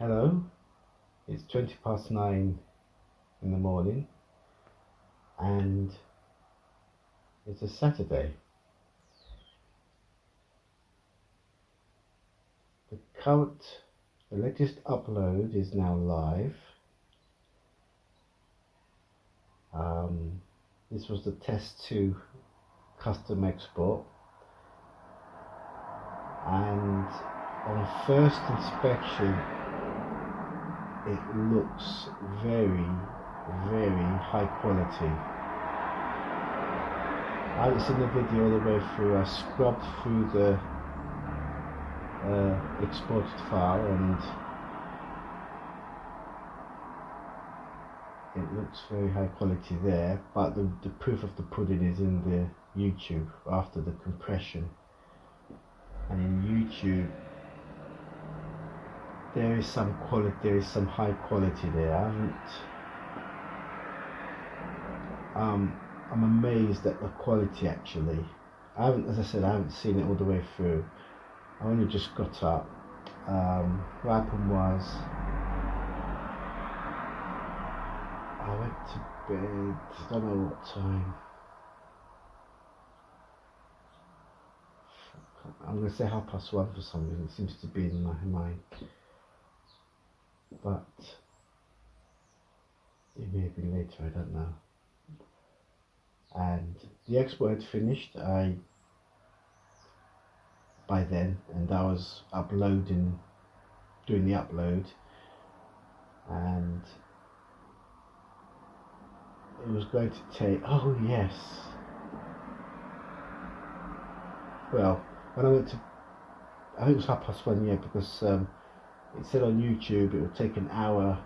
Hello, it's 9:20 in the morning and it's a Saturday. The latest upload is now live. This was the test 2 custom export, and on first inspection it looks very high quality. I haven't seen the video all the way through. I scrubbed through the exported file and it looks very high quality there, but the proof of the pudding is in the YouTube after the compression. And in YouTube there is some quality, there is some high quality there. I'm amazed at the quality actually. As I said, I haven't seen it all the way through. I only just got up. What happened was I went to bed, I don't know what time. I'm going to say 1:30 for some reason, it seems to be in my mind. But it may be later, I don't know. And the export had finished by then, and I was doing the upload, and it was going to take, oh yes, well, when I went to, I think it was 1:30, yeah, because it said on YouTube it would take an hour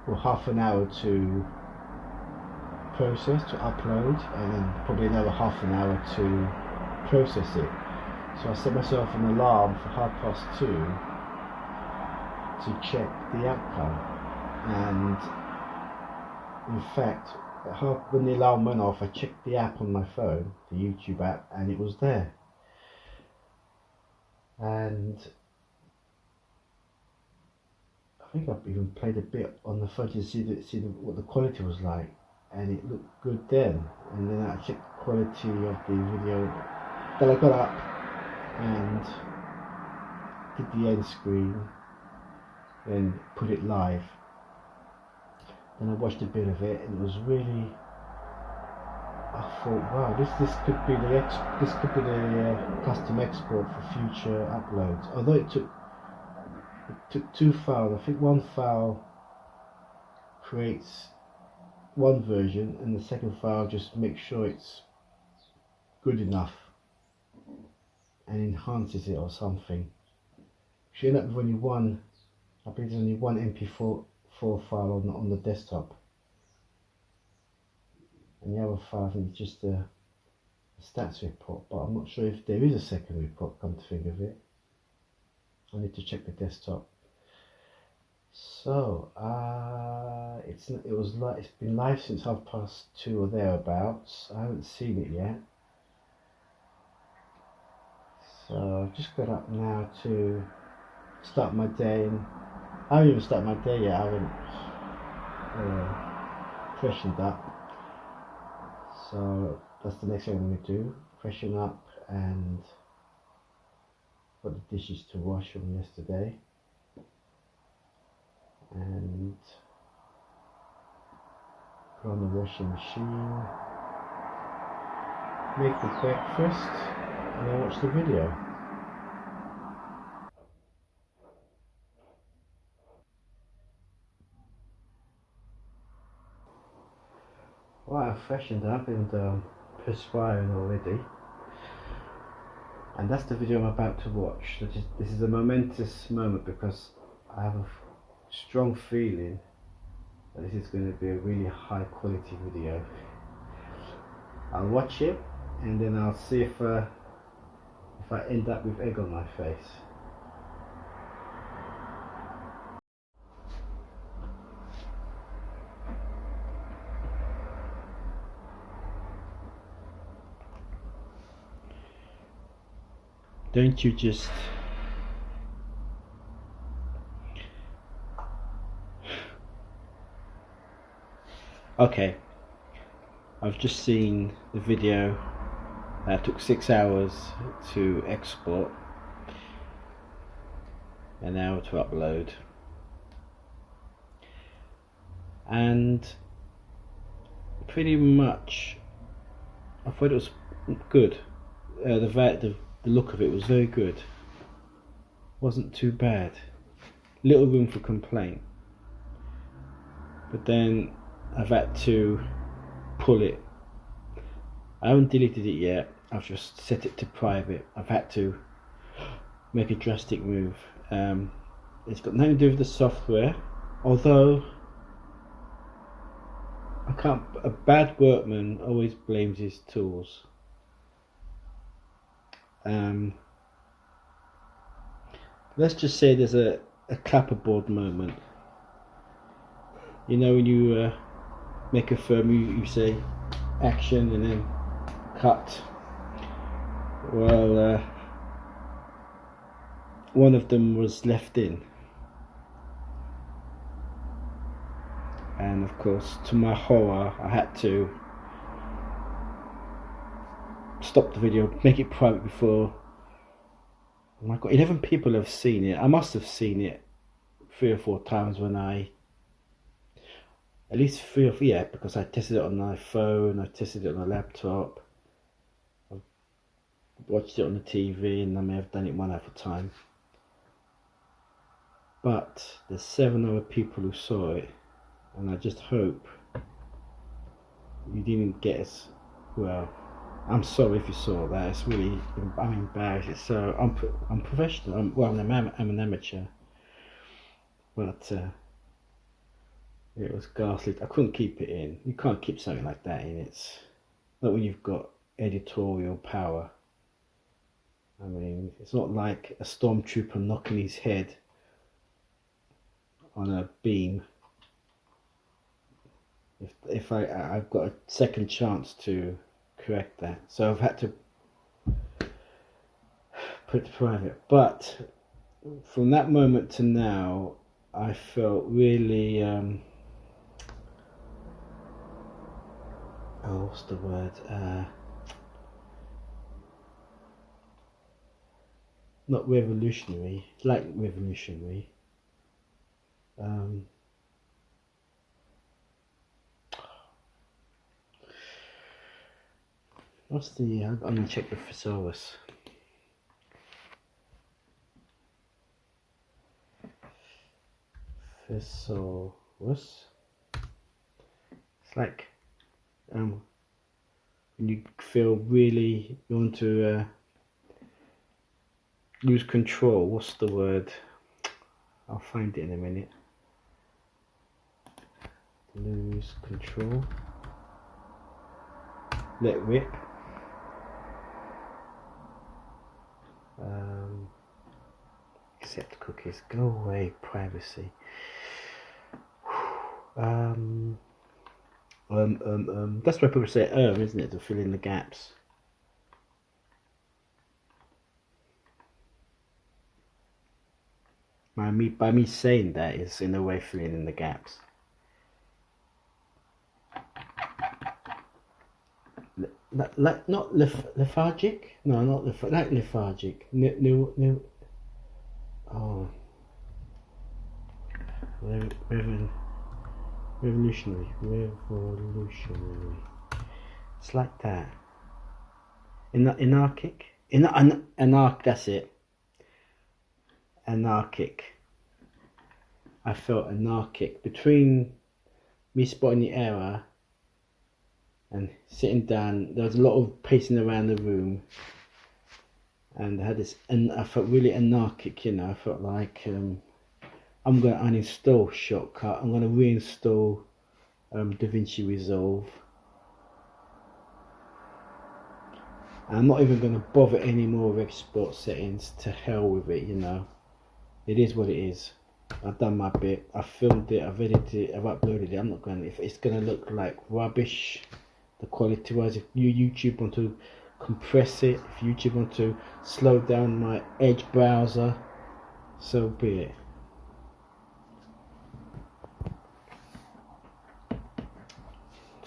or half an hour to process, to upload, and then probably another half an hour to process it. So I set myself an alarm for 2:30 to check the outcome, and in fact when the alarm went off I checked the app on my phone, the YouTube app, and it was there. And I think I've even played a bit on the phone to see what the quality was like, and it looked good then. And then I checked the quality of the video. Then I got up and did the end screen, then put it live. Then I watched a bit of it, and it was really, I thought, wow, this could be the custom export for future uploads. Although it took 2 files. I think one file creates one version and the second file just makes sure it's good enough and enhances it or something. So you end up with only one, I believe there's only one MP4 file on the desktop, and the other file I think is just a stats report, but I'm not sure if there is a second report, come to think of it. I need to check the desktop. So it's been live since 2:30 or thereabouts. I haven't seen it yet. So I've just got up now to start my day, and I haven't even started my day yet. I haven't freshened up. So that's the next thing I'm going to do, freshen up and put the dishes to wash from yesterday, and put on the washing machine, make the breakfast, and then watch the video. Well, I've freshened up and perspiring already, and that's the video I'm about to watch. This is a momentous moment because I have a strong feeling that this is going to be a really high quality video. I'll watch it and then I'll see if I end up with egg on my face. Don't you just Okay, I've just seen the video that took 6 hours to export, an hour to upload, and pretty much I thought it was good. The look of it was very good. Wasn't too bad. Little room for complaint. But then I've had to pull it. I haven't deleted it yet. I've just set it to private. I've had to make a drastic move. It's got nothing to do with the software, although a bad workman always blames his tools. Let's just say there's a clapperboard moment. You know, when you make a film, you say action and then cut. Well, one of them was left in, and of course, to my horror, I had to stop the video, make it private before. Oh my God, 11 people have seen it. I must have seen it 3 or 4 times when at least 3 or 4, yeah, because I tested it on my phone, I tested it on a laptop, I watched it on the TV, and I may have done it 1 other time. But there's 7 other people who saw it, and I just hope you didn't guess. Well, I'm sorry if you saw that. It's really, I'm embarrassed. So I'm professional. I'm an amateur, but it was ghastly. I couldn't keep it in. You can't keep something like that in. It's not when you've got editorial power. I mean, it's not like a stormtrooper knocking his head on a beam. If I've got a second chance to correct that, so I've had to put it to private. But from that moment to now, I felt really what's the word? Not revolutionary, like revolutionary. What's the? I'm gonna check the thesaurus. Thesaurus. It's like when you feel really you want to lose control. What's the word? I'll find it in a minute. Lose control. Let rip. Accept cookies. Go away. Privacy. That's why people say isn't it, to fill in the gaps. By me saying that is in a way filling in the gaps. Like not lethargic? No, not like lethargic. New. Oh. Revolutionary. It's like that. Anarchic. That's it. Anarchic. I felt anarchic between me spotting the error and sitting down. There was a lot of pacing around the room, and I had this, and I felt really anarchic. You know, I felt like I'm going to uninstall Shortcut. I'm going to reinstall DaVinci Resolve. I'm not even going to bother anymore with export settings. To hell with it, you know. It is what it is. I've done my bit. I've filmed it. I've edited it. I've uploaded it. I'm not going to. If it's going to look like rubbish, the quality wise, if YouTube want to compress it, if YouTube want to slow down my Edge browser, so be it.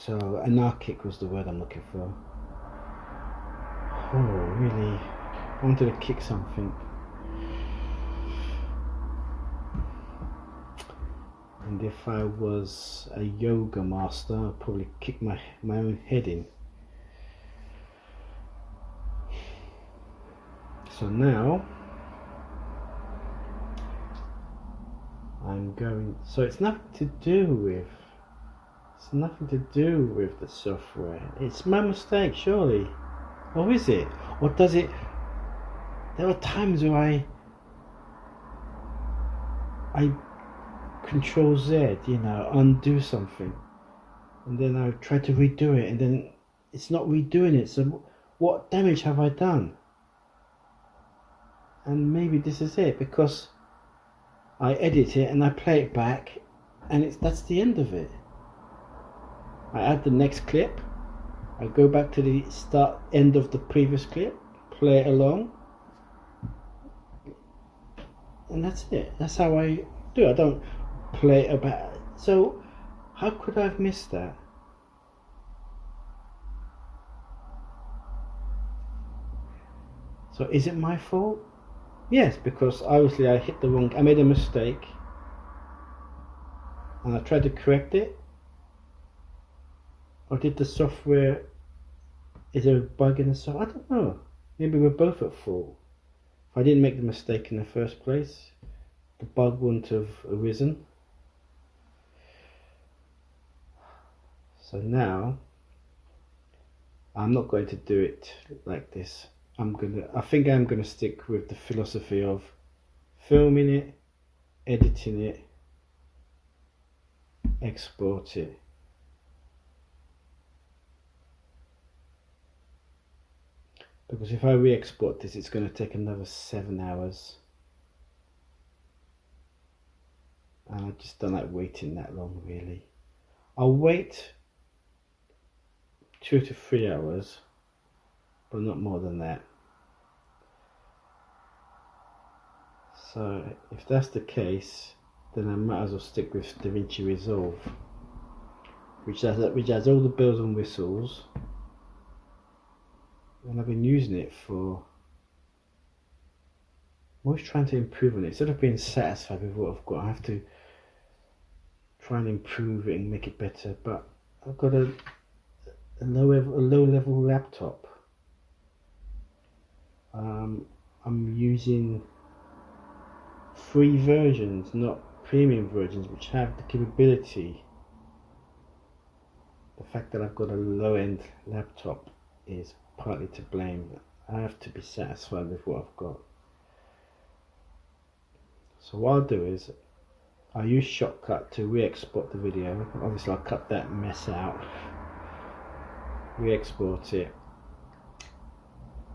So anarchic was the word I'm looking for. Oh, really? I wanted to kick something. And if I was a yoga master, I'd probably kick my own head in. So now I'm going, so it's nothing to do with the software. It's my mistake, surely. Or is it? Or does it? There are times where I Control Z, undo something, and then I try to redo it, and then it's not redoing it. So what damage have I done? And maybe this is it, because I edit it and I play it back, and that's the end of it. I add the next clip, I go back to the end of the previous clip, play it along, and that's it. That's how I do it. I don't play about. So how could I have missed that? So is it my fault? Yes, because obviously I made a mistake and I tried to correct it. Or did the software, is there a bug in the software? I don't know. Maybe we're both at fault. If I didn't make the mistake in the first place, the bug wouldn't have arisen. So now I'm not going to do it like this. I think I'm gonna stick with the philosophy of filming it, editing it, export it. Because if I re-export this, it's going to take another 7 hours. And I just don't like waiting that long, really. I'll wait 2 to 3 hours, but not more than that. So if that's the case, then I might as well stick with DaVinci Resolve, which has all the bells and whistles. And I've been using it I'm always trying to improve on it. Instead of being satisfied with what I've got, I have to try and improve it and make it better. But I've got a low level laptop. I'm using free versions, not premium versions, which have the capability. The fact that I've got a low-end laptop is partly to blame. I have to be satisfied with what I've got. So what I'll do is I'll use Shortcut to re-export the video. Obviously I'll cut that mess out, re-export it,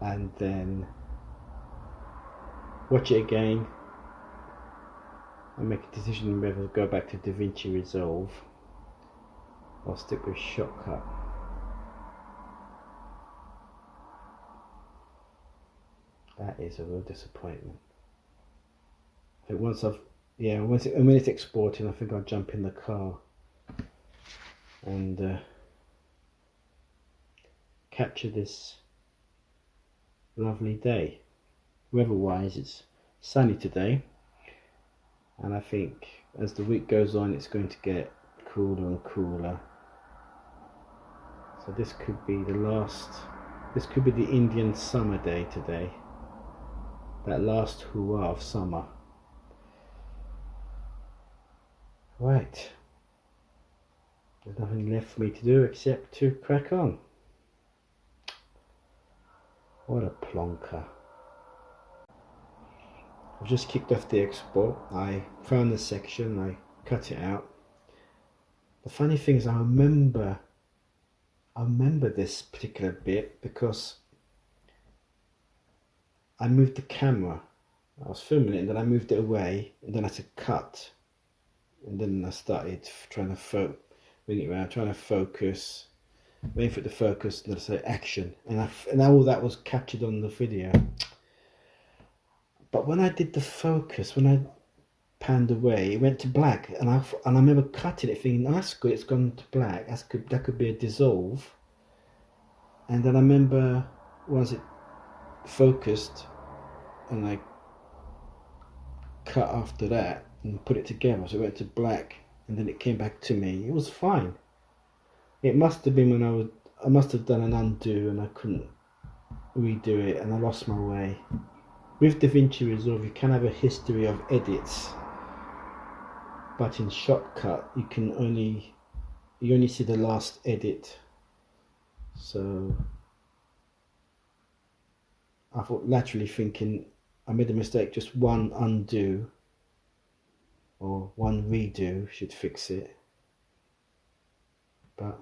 and then watch it again and make a decision whether to go back to DaVinci Resolve or stick with Shortcut. That is a real disappointment. I think when it's exporting, I think I'll jump in the car and capture this lovely day. Weather-wise, it's sunny today, and I think as the week goes on, it's going to get cooler and cooler. So this could be the Indian summer day today. That last hurrah of summer. Right. There's nothing left for me to do except to crack on. What a plonker. I've just kicked off the export. I found the section, I cut it out. The funny thing is I remember this particular bit because I moved the camera. I was filming it and then I moved it away and then I had to cut. And then I started trying to bring it around, trying to focus, waiting for it to focus, and then I say action. And all that was captured on the video. But when I did the focus, when I panned away, it went to black, and I remember cutting it, thinking, oh, that's good, it's gone to black. That could be a dissolve. And then I remember once it focused, and I cut after that and put it together, so it went to black, and then it came back to me. It was fine. It must have been when I must have done an undo and I couldn't redo it, and I lost my way. With DaVinci Resolve, you can have a history of edits, but in Shortcut, you only see the last edit. So I thought, laterally thinking, I made a mistake. Just one undo or one redo should fix it. But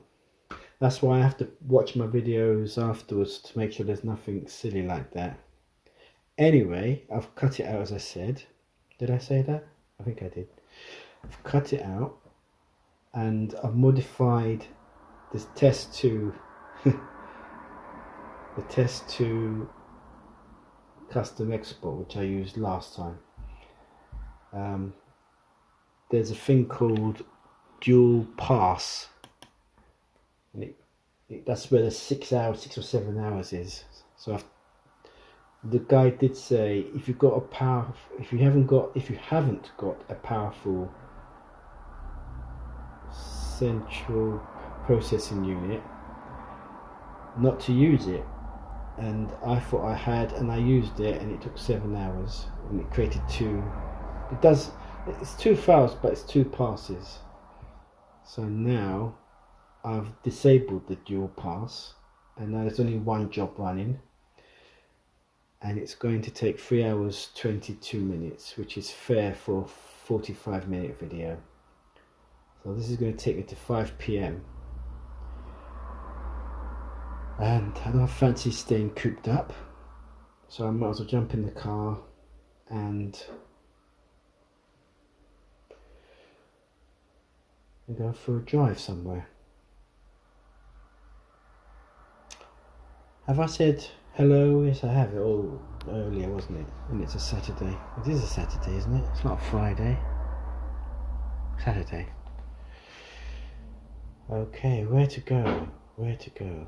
that's why I have to watch my videos afterwards to make sure there's nothing silly like that. Anyway, I've cut it out, as I said. Did I say that? I think I did. I've cut it out, and I've modified this test to the test to custom export, which I used last time. There's a thing called dual pass, and that's where the 6 or 7 hours is. So the guy did say, if you haven't got a powerful central processing unit, not to use it. And I thought I had, and I used it, and it took 7 hours, and it created it's 2 files, but it's 2 passes. So now I've disabled the dual pass, and now there's only one job running, and it's going to take 3 hours 22 minutes, which is fair for a 45-minute video. So this is going to take me to 5 p.m. and I don't fancy staying cooped up, so I might as well jump in the car and go for a drive somewhere. Have I said hello? Yes, I have. It all earlier, wasn't it? And it's a Saturday. It is a Saturday, isn't it? It's not a Friday. Saturday. Okay, where to go? Where to go?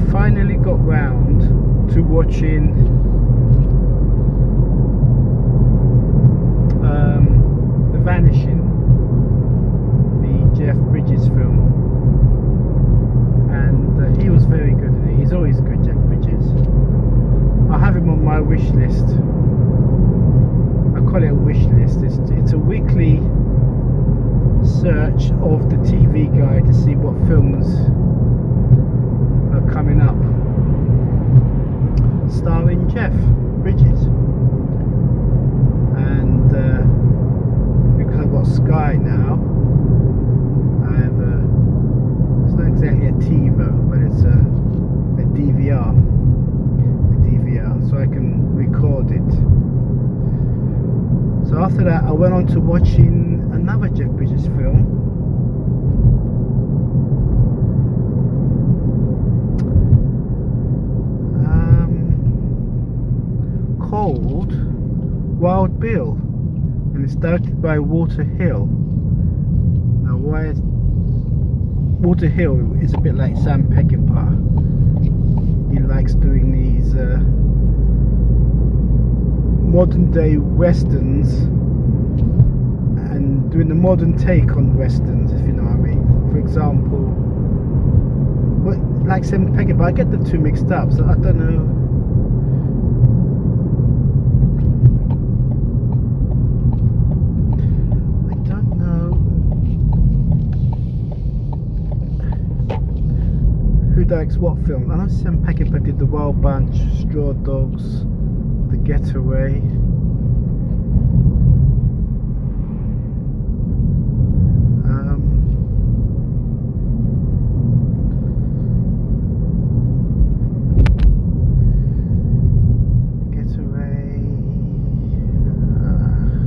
finally got round to watching The Vanishing, the Jeff Bridges film, and he was very good in it. He's always good, Jeff Bridges. I have him on my wish list. I call it a wish list. It's a weekly search of the TV guide to see what films are coming up starring Jeff Bridges. And because I've got Sky now, I have it's not exactly a TiVo, but it's a DVR, so I can record it. So after that, I went on to watching another Jeff Bridges film, called Wild Bill, and it's directed by Walter Hill. Now, why is Walter Hill is a bit like Sam Peckinpah. He likes doing these modern day westerns and doing the modern take on westerns, if you know what I mean. For example, like Sam Peckinpah, I get the two mixed up, so I don't know. Who directs what film? I know Sam Peckinpah did The Wild Bunch, Straw Dogs, The Getaway.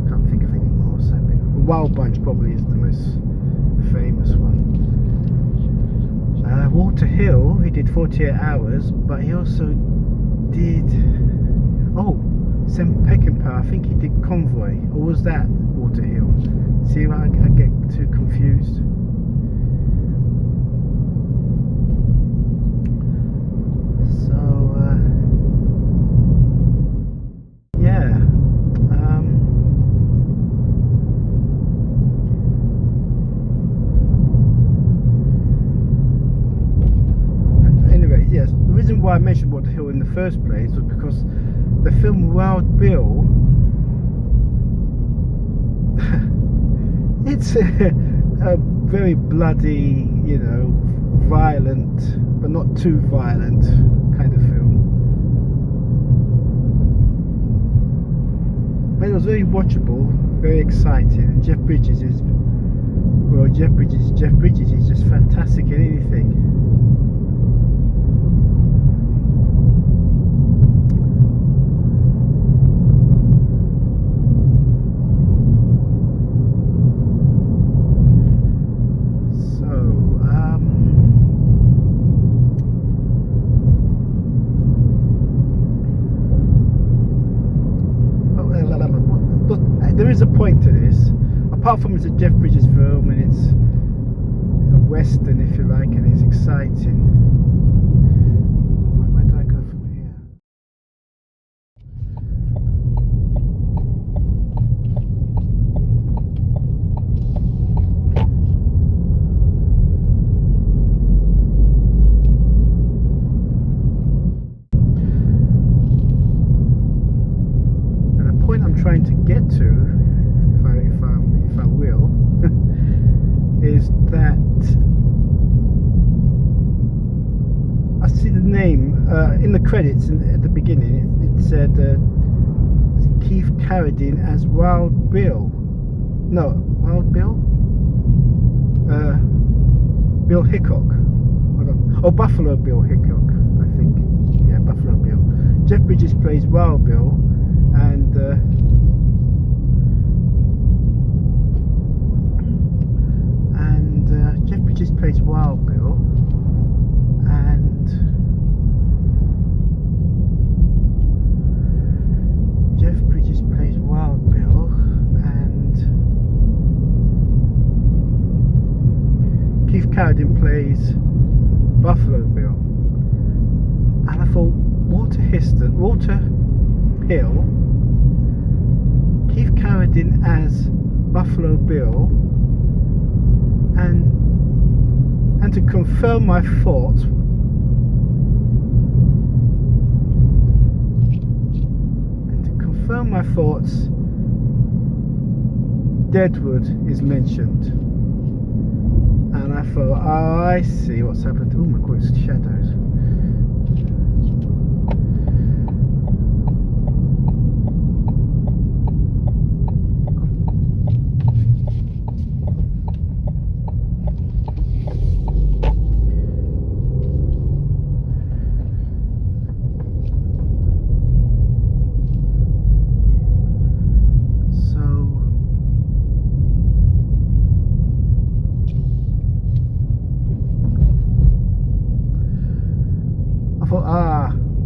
Can't think of any more. So Wild Bunch probably is the most famous one. Walter Hill, he did 48 Hours, but he also did, Sam Peckinpah, I think he did Convoy, or was that Walter Hill? See, I get too confused. So, yeah. Yes, the reason why I mentioned Walter Hill in the first place was because the film Wild Bill, it's a very bloody, you know, violent, but not too violent kind of film. But it was very watchable, very exciting, and Jeff Bridges is just fantastic in anything. There is a point to this, apart from it's a Jeff Bridges film and it's a western, if you like, and it's exciting. Where do I go from here? And the point I'm trying to get to, if I will, is that I see the name in the credits at the beginning. It said Keith Carradine as Wild Bill. No, Wild Bill? Bill Hickok. Hold on. Oh, Buffalo Bill Hickok, I think. Yeah, Buffalo Bill. Jeff Bridges plays Wild Bill, and Jeff Bridges plays Wild Bill, and Jeff Bridges plays Wild Bill, and Keith Carradine plays Buffalo Bill. thought Walter Hill, Keith Carradine as Buffalo Bill, and to confirm my thoughts, Deadwood is mentioned, and I thought, oh, I see what's happened. Oh my god, it's shadows.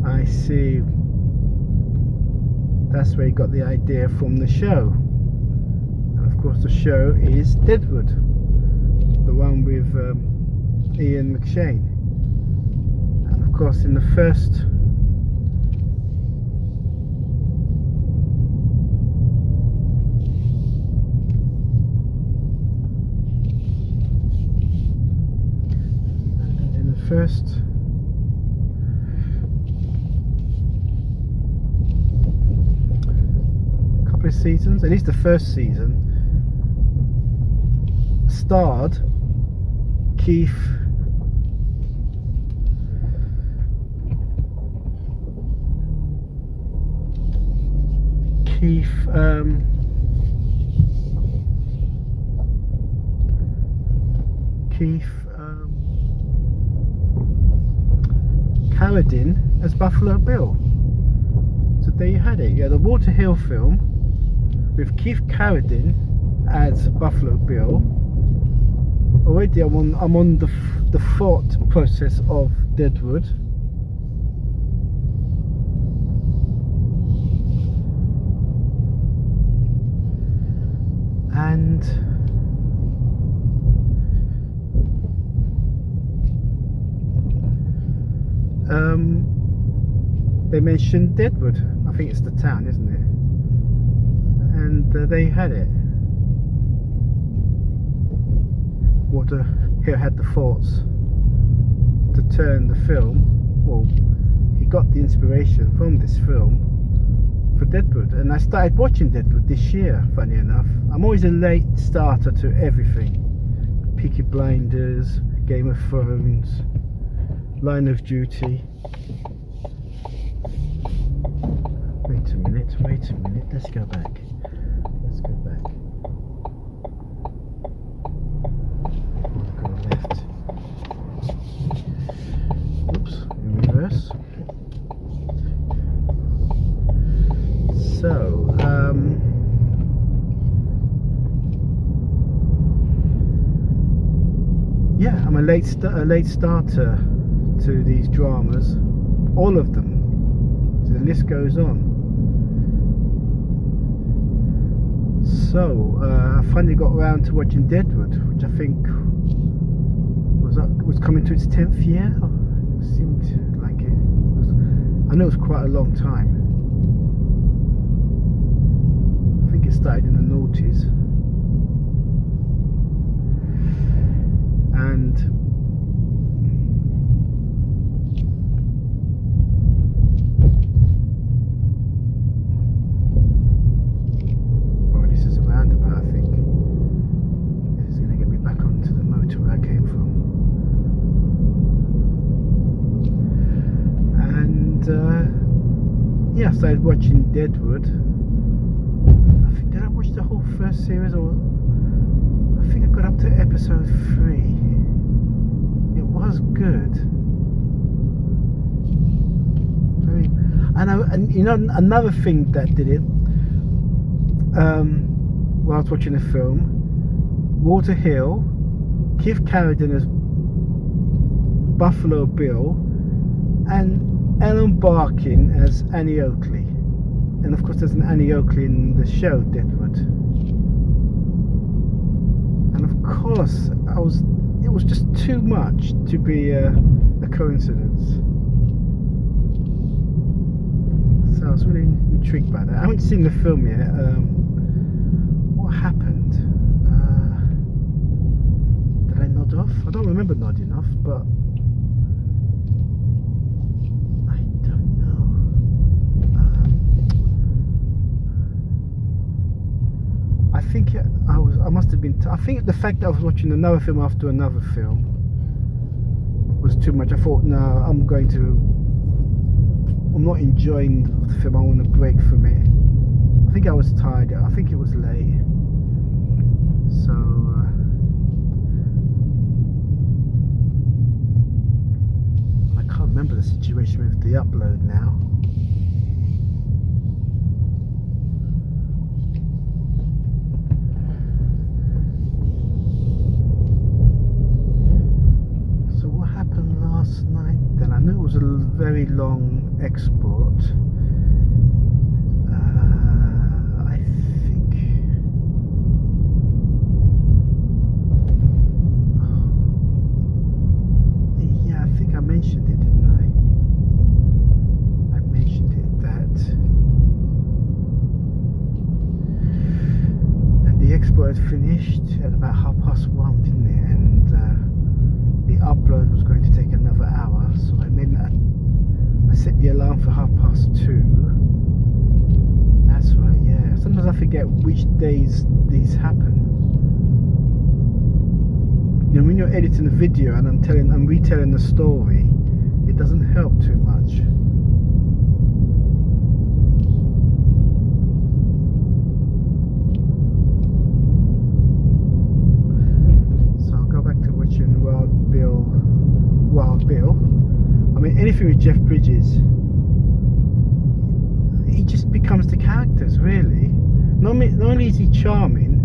I see. That's where he got the idea from the show. And of course the show is Deadwood, the one with Ian McShane. And of course in the first couple of seasons, at least the first season, starred Keith Carradine as Buffalo Bill. So there you had it. You had the Walter Hill film with Keith Carradine as Buffalo Bill. Already I'm on the thought process of Deadwood. And they mentioned Deadwood. I think it's the town, isn't it? And they had it. Walter Hill had the thoughts to turn the film. Well, he got the inspiration from this film for Deadwood, and I started watching Deadwood this year. Funny enough, I'm always a late starter to everything. Peaky Blinders, Game of Thrones, Line of Duty. Wait a minute, let's go back. Go left. Oops, in reverse. So, yeah, I'm a late starter to these dramas, all of them. So the list goes on. So I finally got around to watching Deadwood, which I think was coming to its 10th year. It seemed like it. I know it was quite a long time. I think it started in the noughties. And this is a roundabout, I think. This is going to get me back onto the motorway I came from. And yeah, I started watching Deadwood. I think, did I watch the whole first series, or I think I got up to episode 3. It was good. And you know, another thing that did it, while I was watching the film, Walter Hill, Keith Carradine as Buffalo Bill, and Ellen Barkin as Annie Oakley. And of course there's an Annie Oakley in the show Deadwood. And of course it was just too much to be a coincidence. I was really intrigued by that. I haven't seen the film yet. What happened? Did I nod off? I don't remember nodding off, but I don't know. I think I must have been. I think the fact that I was watching another film after another film was too much. I thought, no, I'm not enjoying the film. I want a break from it. I think I was tired. I think it was late. So I can't remember the situation with the upload now. So what happened last night then? I knew it was a very long export. I mentioned it, didn't I? I mentioned it that the export had finished at about 1:30, didn't it? And the upload was going to take another hour, so I set the alarm for 2:30. That's right, yeah. Sometimes I forget which days these happen. You know, when you're editing a video and I'm retelling the story, it doesn't help too much. So I'll go back to watching Wild Bill. I mean, anything with Jeff Bridges, he just becomes the characters, really. Not only is he charming,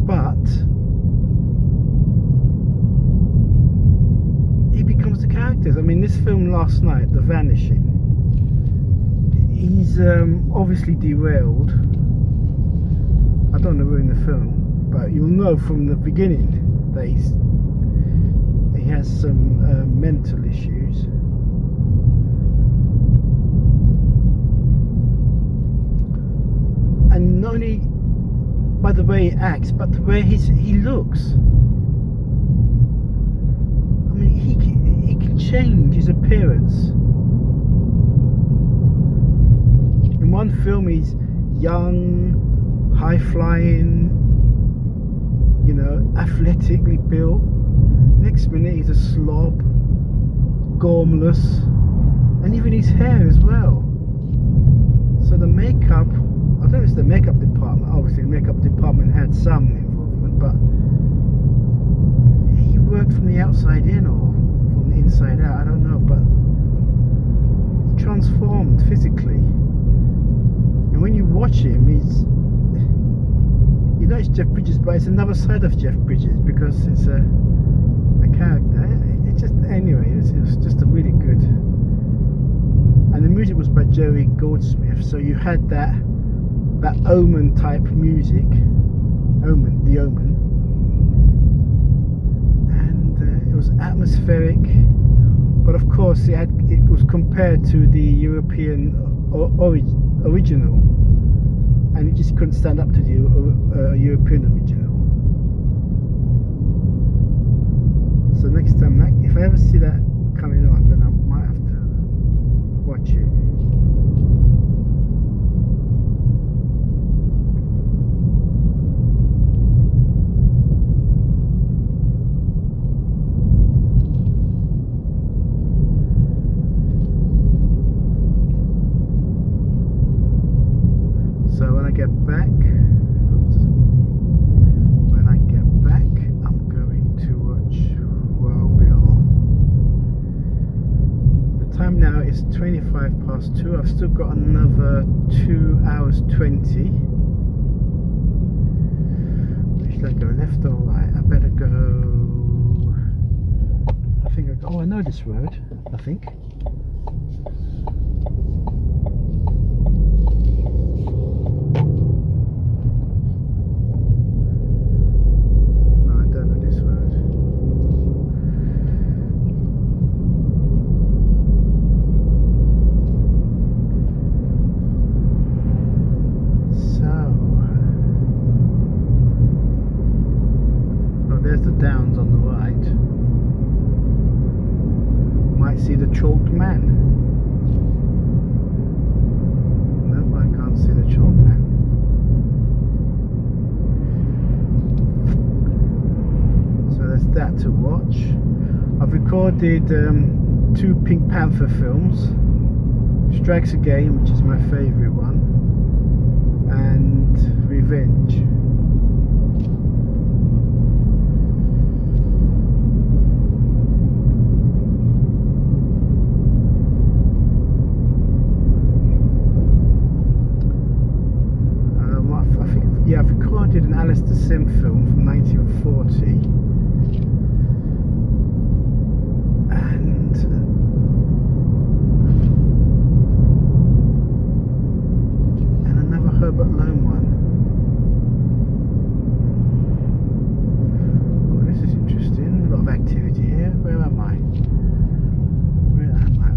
but he becomes the characters. I mean, this film last night, The Vanishing, he's obviously derailed. I don't want to ruin the film, but you'll know from the beginning that he has some mental issues. And not only by the way he acts, but the way he looks. I mean, he can change his appearance. In one film he's young, high flying, you know, athletically built. Next minute he's a slob, gormless, and even his hair as well. So the makeup, I don't know if it's the makeup department. Obviously the makeup department had some involvement, but he worked from the outside in or from the inside out, I don't know, but he transformed physically. And when you watch him, you know it's Jeff Bridges, but it's another side of Jeff Bridges because it's a character. It was just a really good. And the music was by Jerry Goldsmith, so you had that Omen type music, The Omen, and it was atmospheric, but of course it was compared to the European original, and it just couldn't stand up to the European original. So next time, if I ever see that coming on, then I might have to watch it. So when I get back, I'm going to watch Wild Bill. The time now is 2:25. I've still got another 2 hours 20. Should I go left or right? I better go. I know this road, I think. there's the downs on the right. Might see the chalked man. Nope, I can't see the chalked man. So there's that to watch. I've recorded 2 Pink Panther films. Strikes Again, which is my favourite one, and Revenge. I've recorded an Alistair Sim film from 1940, and another Herbert Lone one. Oh, this is interesting. A lot of activity here. Where am I?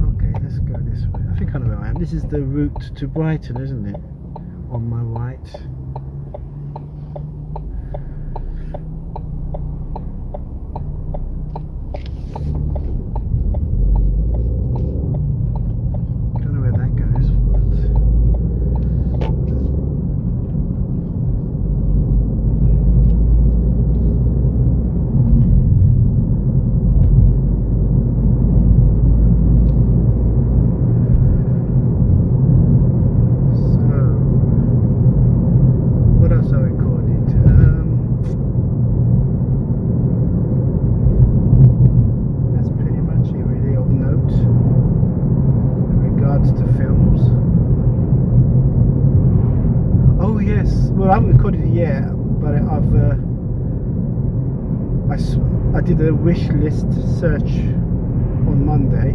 Okay, let's go this way. I think I know where I am. This is the route to Brighton, isn't it? On my right. Well, I haven't recorded it yet, but I did a wish list search on Monday.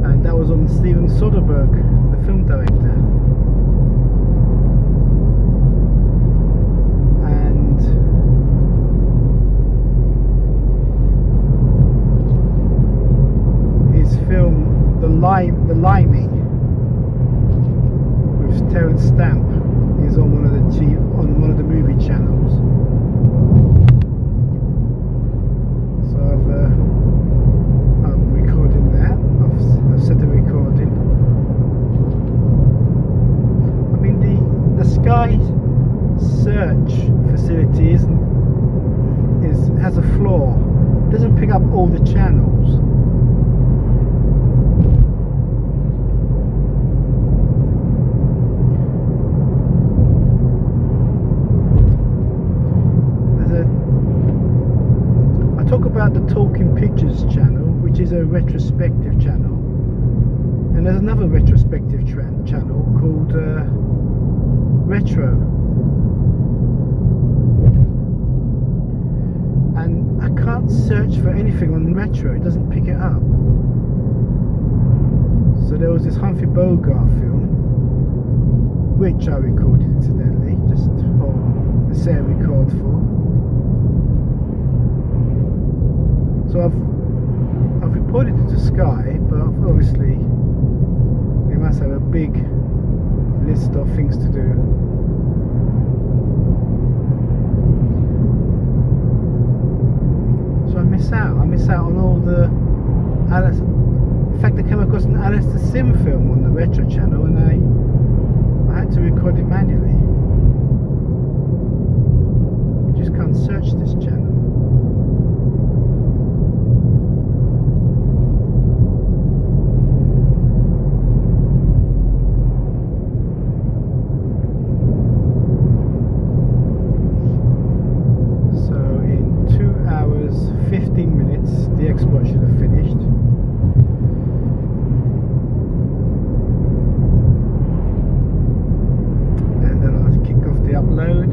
And that was on Steven Soderbergh, the film director. The Limey with Terence Stamp is on one of the movie channels. So I'm recording that. I've set the recording. I mean the Sky search facility has a flaw. It doesn't pick up all the channels. Talk about the Talking Pictures channel, which is a retrospective channel, and there's another retrospective channel called Retro, and I can't search for anything on Retro, it doesn't pick it up. So there was this Humphrey Bogart film, which I recorded incidentally, just for a set record for. So I've reported it to Sky, but obviously they must have a big list of things to do. So I miss out on all the Alice. In fact, I came across an Alistair Sim film on the Retro channel, and I had to record it manually. I just can't search this channel. The export should have finished. And then I'll have to kick off the upload.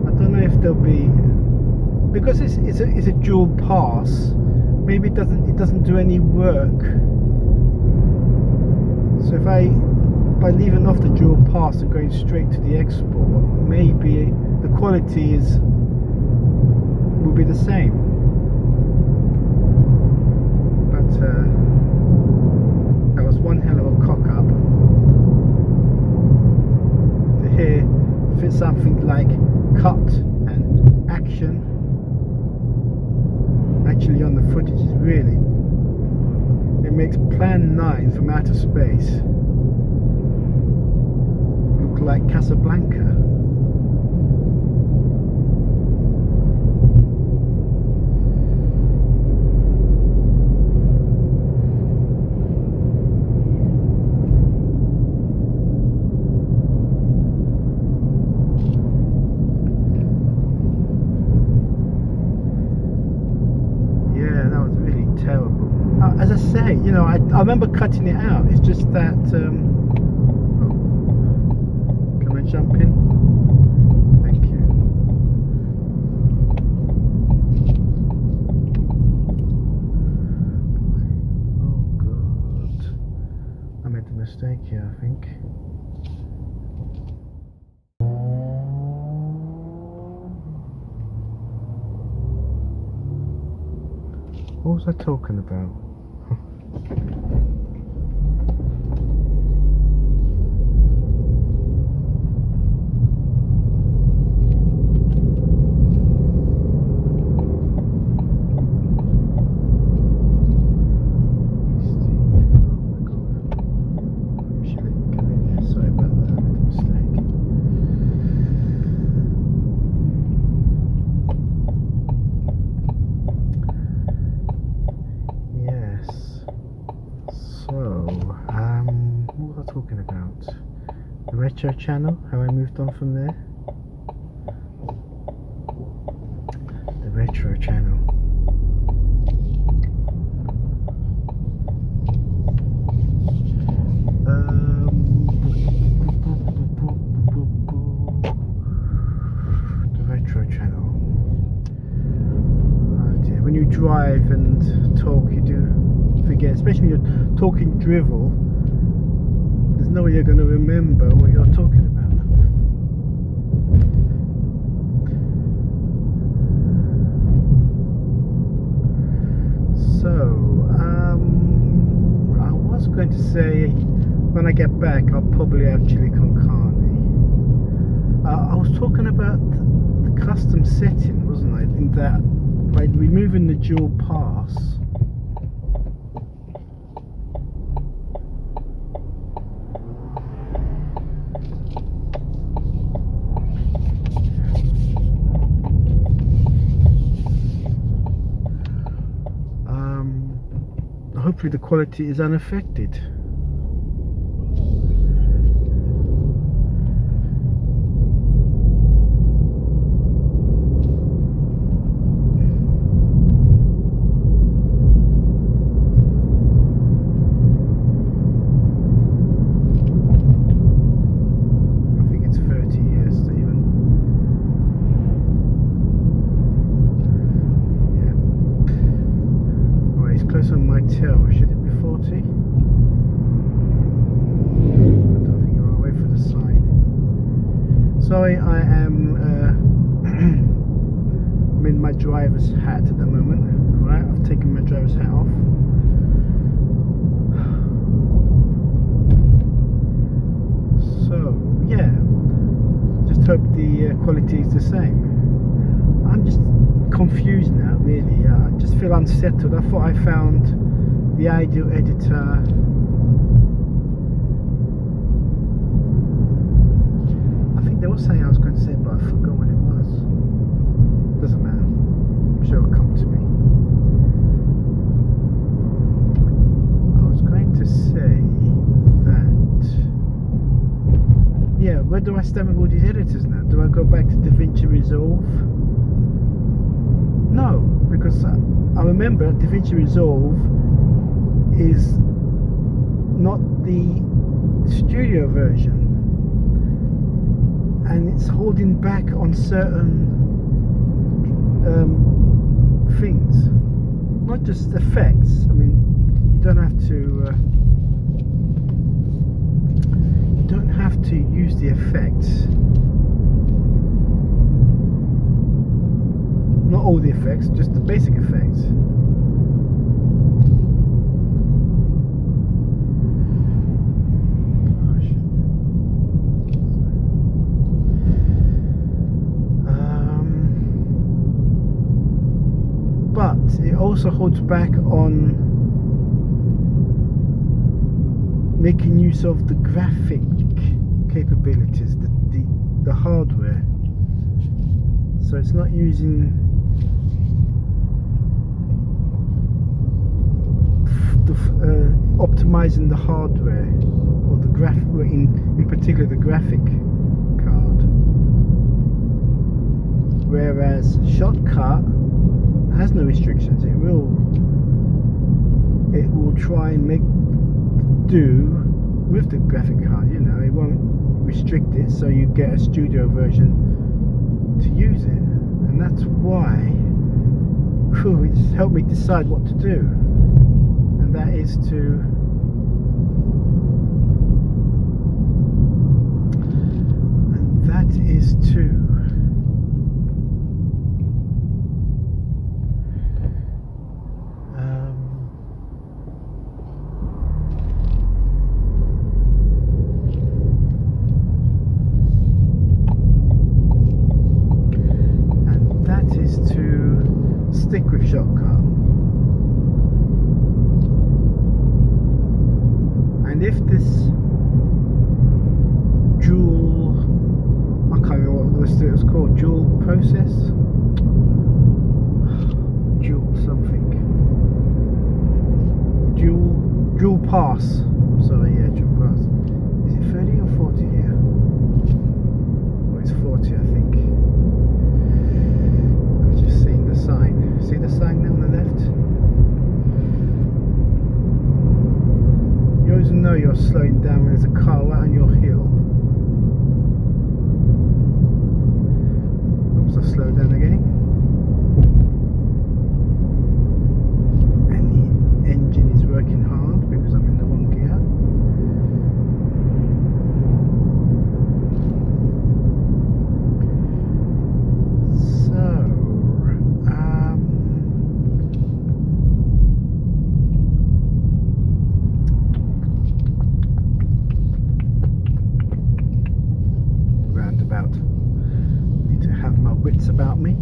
I don't know if there'll be, because it's a dual pass, maybe it doesn't do any work. So if by leaving off the dual pass and going straight to the export, maybe the quality will be the same. that was one hell of a cock up. To hear fit something like cut and action actually on the footage is really, it makes Plan 9 from outer space look like Casablanca. As I say, you know, I remember cutting it out. It's just that oh, can I jump in? Thank you. Oh god, I made a mistake here, I think. What was I talking about? What was I talking about? The retro channel, how I moved on from there. The retro channel. The retro channel. Oh dear. When you drive and talk, you do forget, especially when you're talking drivel. There's no way you're going to remember what you're talking about. So, I was going to say, when I get back, I'll probably have chili con carne. I was talking about the custom setting, wasn't I? In that, by removing the dual pass, hopefully the quality is unaffected. I think it's 30 years, Stephen. Yeah. Right, it's close on my tail. Should it be 40? I don't think you're away for the sign. Sorry, I am I'm in my driver's hat at the moment. Right, I've taken my driver's hat off. So, yeah, just hope the quality is the same. I'm just confused now, really. I just feel unsettled. I thought I found the ideal editor. I think there was something I was going to say, but I forgot what it was. Doesn't matter. I'm sure it'll come to me. I was going to say that, yeah, where do I stand with all these editors now? Do I go back to DaVinci Resolve? No, because I remember DaVinci Resolve is not the studio version, and it's holding back on certain things, not just effects. I mean, you don't have to use the effects, not all the effects, just the basic effects. also holds back on making use of the graphic capabilities, the hardware. So it's not using optimizing the hardware or the in particular the graphic card, whereas Shortcut has no restrictions. It will try and make do with the graphic card, you know. It won't restrict it, so you get a studio version to use it. And that's why it's helped me decide what to do, and that is to stick with Shortcut. And if this dual, I can't remember what it was called, dual process, dual something, dual pass, sorry, yeah, dual pass. Is it 30 or 40 here? Oh, it's 40, I think. I've just seen the sign. See the sign there on the left? You always know you're slowing down when there's a car right on your heel. Oops, I'll slow down again. And the engine is working hard because I'm in the wrong gear. Wits about me.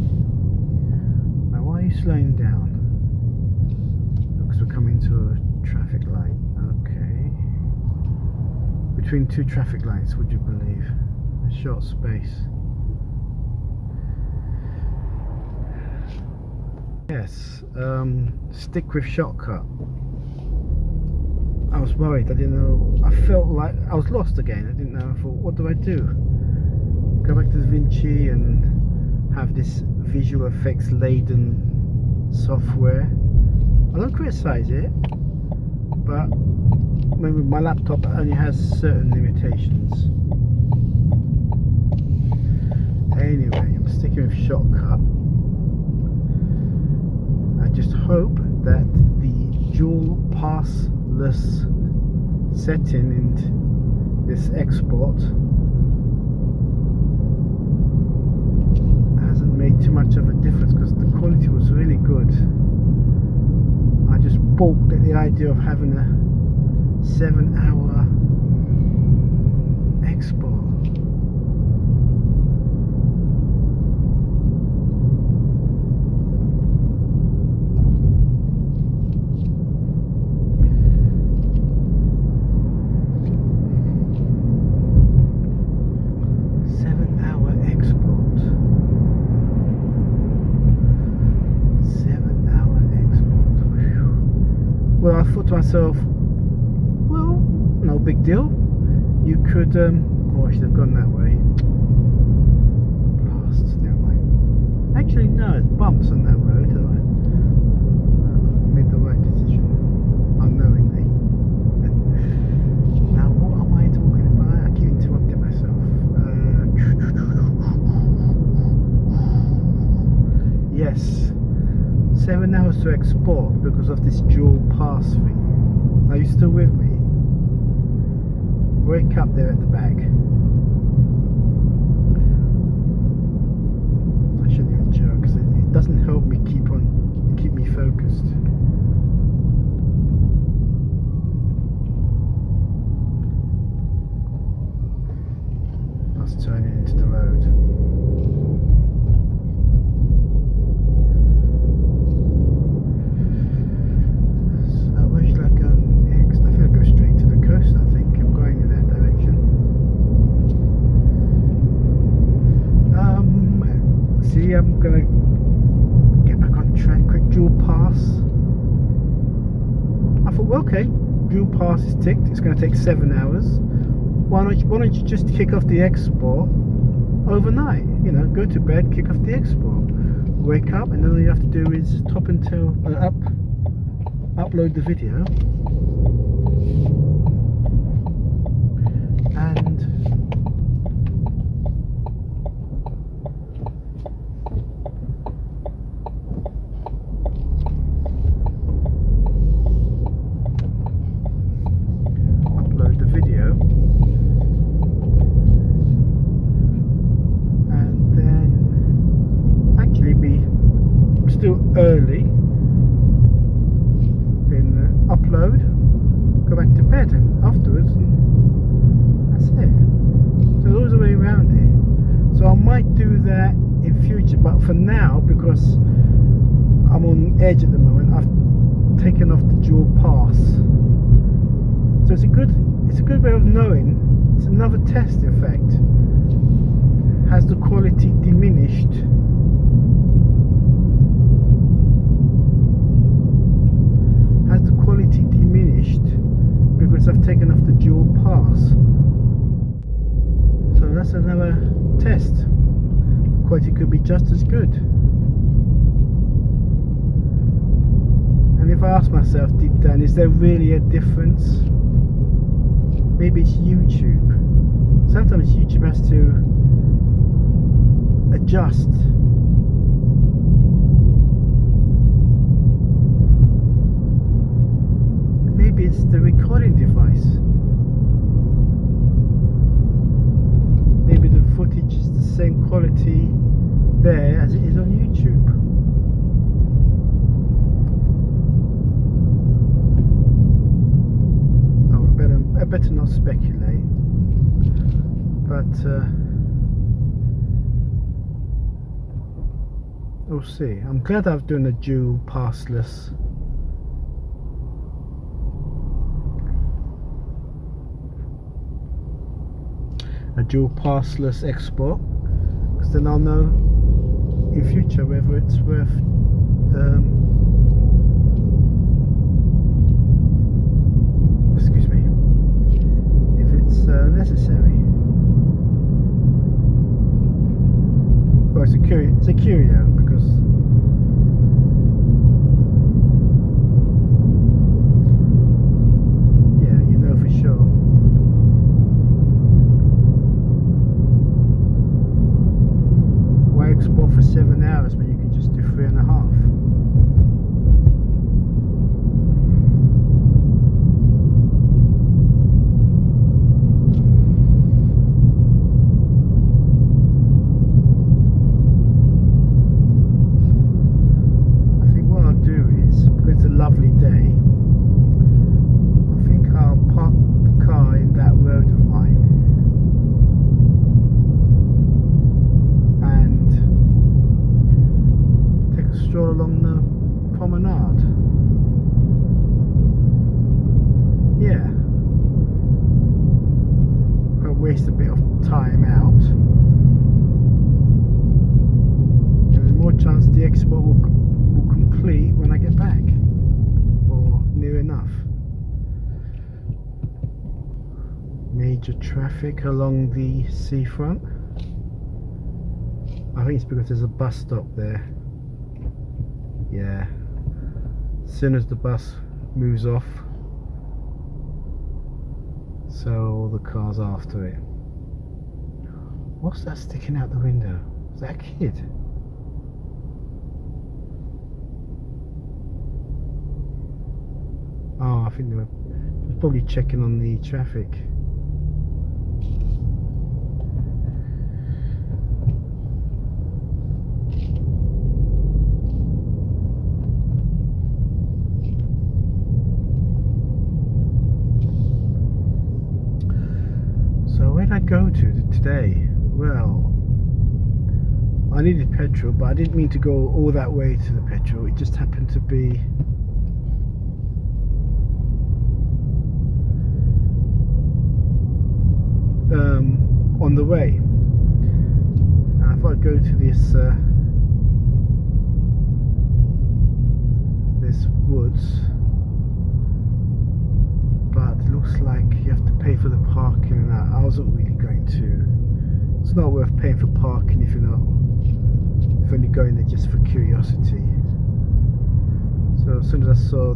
Now, why are you slowing down? Because we're coming to a traffic light. Okay. Between two traffic lights, would you believe? A short space. Yes. Stick with Shortcut. I was worried. I didn't know. I felt like I was lost again. I didn't know. I thought, what do I do? Go back to DaVinci and have this visual effects laden software. I don't criticize it, but maybe my laptop only has certain limitations. Anyway, I'm sticking with Shortcut. I just hope that the dual passless setting in this export made too much of a difference, because the quality was really good. I just balked at the idea of having a 7-hour export. Well, I thought to myself, well, no big deal. You could, oh, I should have gone that way. Blast, never mind. Actually, no, it's bumps on that road, have I? Made the right decision, unknowingly. Now, what am I talking about? I keep interrupting myself. Yes. 7 hours to export because of this dual pass thing. Are you still with me? Wake up there at the back. I shouldn't even joke, because it doesn't help me keep me focused. That's turning into the road. I'm gonna get back on track. Quick dual pass. I thought, well, okay, dual pass is ticked. It's going to take 7 hours. Why don't you just kick off the export overnight? You know, go to bed, kick off the export, wake up, and then all you have to do is upload the video, and early in upload, go back to bed, and afterwards, and that's it. So there's always a way around it. So I might do that in future, but for now, because I'm on edge at the moment, I've taken off the dual pass. So it's a good way of knowing. It's another test, in fact. Has the quality diminished? Has the quality diminished because I've taken off the dual pass? So that's another test. Quality could be just as good. And if I ask myself deep down, is there really a difference? Maybe it's YouTube. Sometimes YouTube has to adjust. Maybe it's the recording device. Maybe the footage is the same quality there as it is on YouTube. Oh, I better not speculate. But we'll see. I'm glad I've done a dual passless. A dual passless export, because then I'll know in future whether it's worth excuse me, if it's necessary. Well, it's a curio because yeah, you know for sure. Export for 7 hours, but you can just do 3.5. I think what I'll do is, because it's a lovely day, I think I'll park the car in that road of mine and take a stroll along the promenade. Yeah, I'll waste a bit of time out, and there's more chance the export will complete when I get back, or near enough. Major traffic along the seafront. I think it's because there's a bus stop there. Yeah. As soon as the bus moves off, so all the cars after it. What's that sticking out the window? Is that a kid? Oh, I think they were probably checking on the traffic. Where did I go to today? Well, I needed petrol, but I didn't mean to go all that way to the petrol. It just happened to be on the way. And I thought I'd go to this woods, but it looks like you have to pay for the parking, and I wasn't really going to. It's not worth paying for parking if you're only going there just for curiosity. So as soon as I saw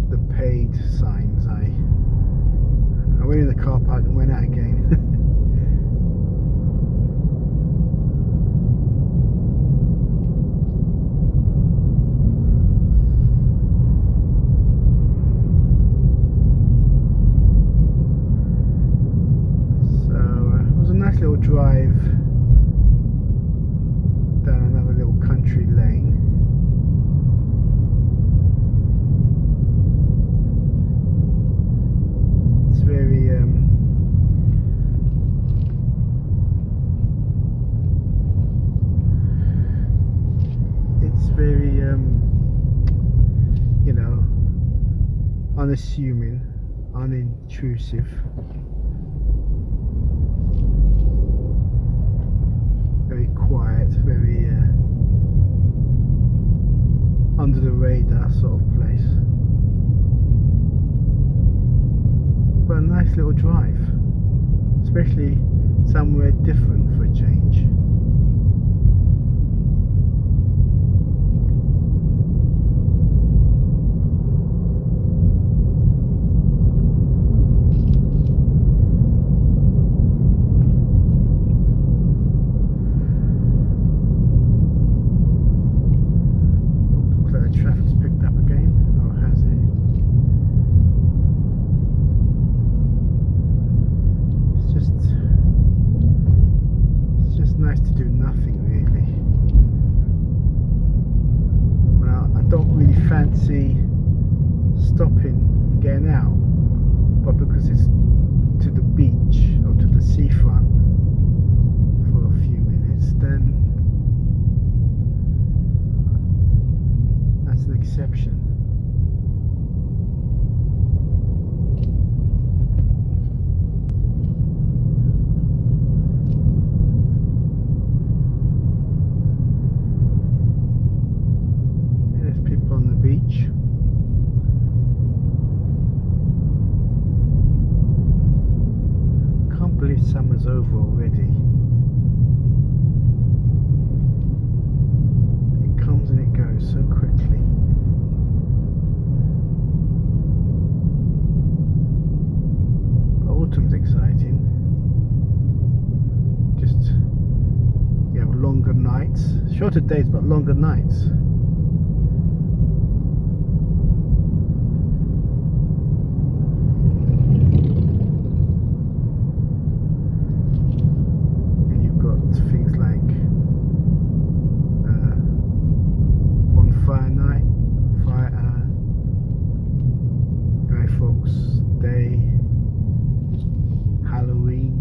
the paid signs, I went in the car park and went out again. Nice little drive down another little country lane. It's very you know, unassuming, unintrusive. Very quiet, very under the radar sort of place. But a nice little drive, especially somewhere different for a change. Nice to do nothing really. Well, I don't really fancy stopping and getting out, but because it's to the beach or to the seafront for a few minutes, then that's an exception. Can't believe summer's over already. It comes and it goes so quickly. But autumn's exciting. Just you have longer nights, shorter days but longer nights. Things like bonfire night, Guy Fawkes Day, Halloween.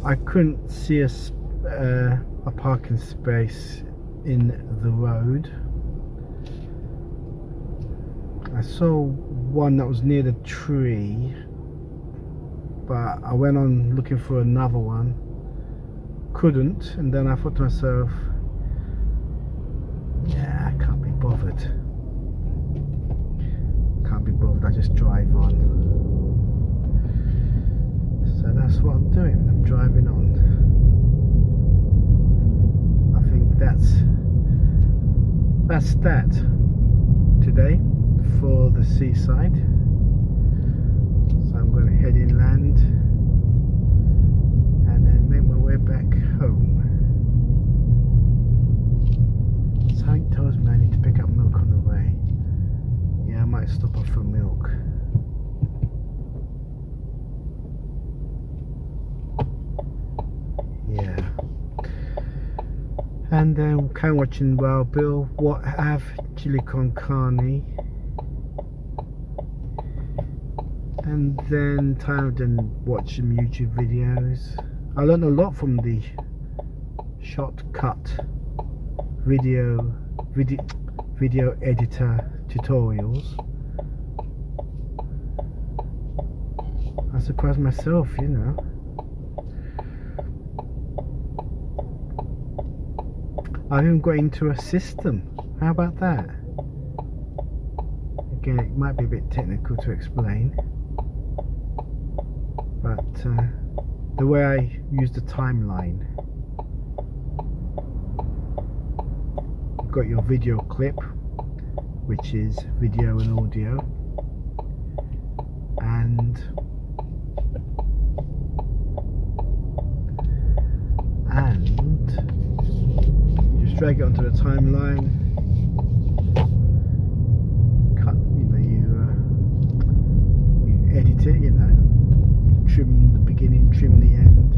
I couldn't see a parking space in the road. I saw one that was near the tree, but I went on looking for another one, couldn't, and then I thought to myself, yeah, I can't be bothered. I just drive on. So that's what I'm doing, I'm driving on. I think that's that today for the seaside. So I'm going to head inland and then make my way back home. Something tells me I need to pick up milk on the way. Yeah, I might stop off for milk. Yeah. And then kind of watching Wild Bill, What Have, Chili con Carne. And then time to watch some YouTube videos. I learned a lot from the shortcut video editor tutorials. I surprised myself, you know. I even got into a system. How about that? Again, it might be a bit technical to explain, but the way I use the timeline, you've got your video clip, which is video and audio, and you just drag it onto the timeline, cut, you edit it, trim the beginning, trim the end,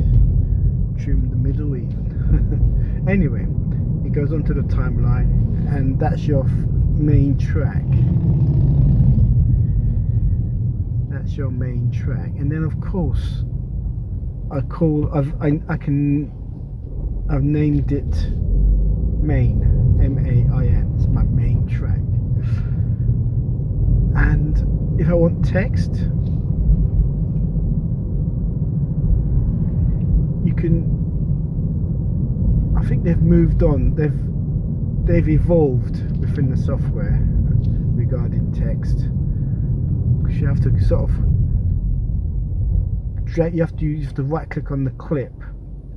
trim the middle even. Anyway, it goes onto the timeline, and that's your main track. That's your main track, and then of course I've named it main, M-A-I-N. It's my main track. And if I want text, you can. I think they've moved on. They've evolved within the software regarding text, because you have to sort of drag. You have to right click on the clip,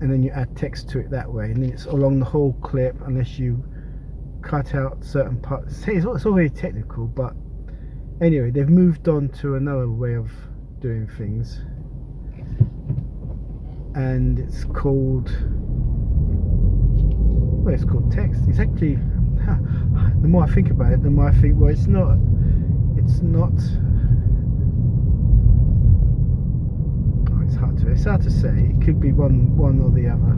and then you add text to it that way, and then it's along the whole clip unless you cut out certain parts. It's all very technical, but anyway, they've moved on to another way of doing things, and it's called text. It's actually, the more I think about it, the more I think, well, it's not it's hard to say. It could be one or the other.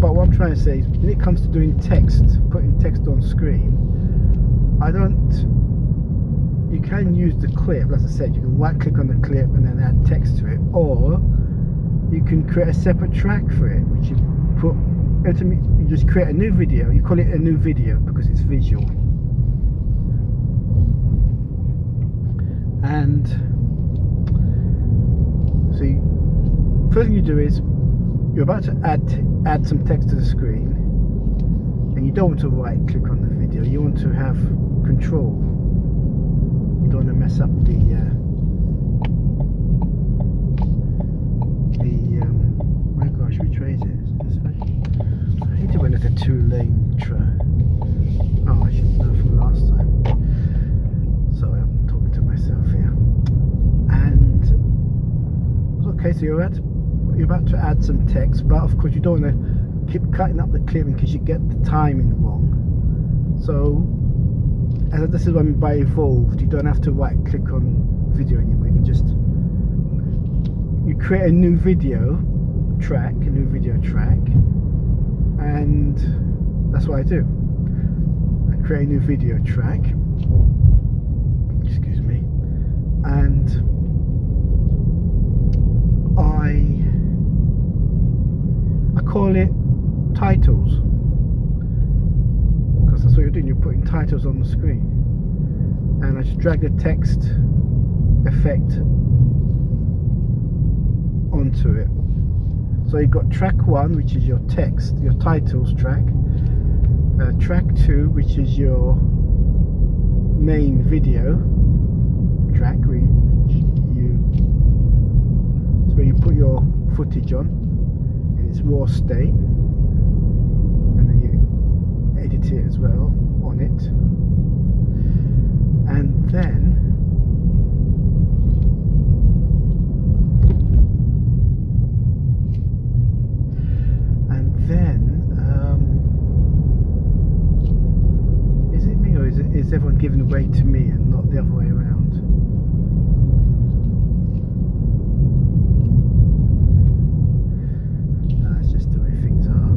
But what I'm trying to say is, when it comes to doing text, putting text on screen, you can use the clip. As I said, you can right click on the clip and then add text to it, or you can create a separate track for it, which you just create a new video. You call it a new video because it's visual. And so first thing you do is, you're about to add some text to the screen, and you don't want to right click on the video. You want to have control. You don't want to mess up the my gosh, which way is it? This way? I hate it when it's a 2-lane track. Oh, I should know from last time. Sorry, I'm talking to myself here. And okay, so you're about to add some text, but of course you don't want to keep cutting up the clip in case you get the timing wrong. So this is what I mean by evolved. You don't have to right click on video anymore. You can just create a new video track, and that's what I do. I create a new video track, excuse me, and call it titles, because that's what you're doing, you're putting titles on the screen. And I just drag the text effect onto it. So you've got track 1, which is your text, your titles track, track 2, which is your main video track, where it's where you put your footage on in its raw state, and then you edit it as well on it. And then is it me, or is everyone giving way to me and not the other way around? That's just the way things are.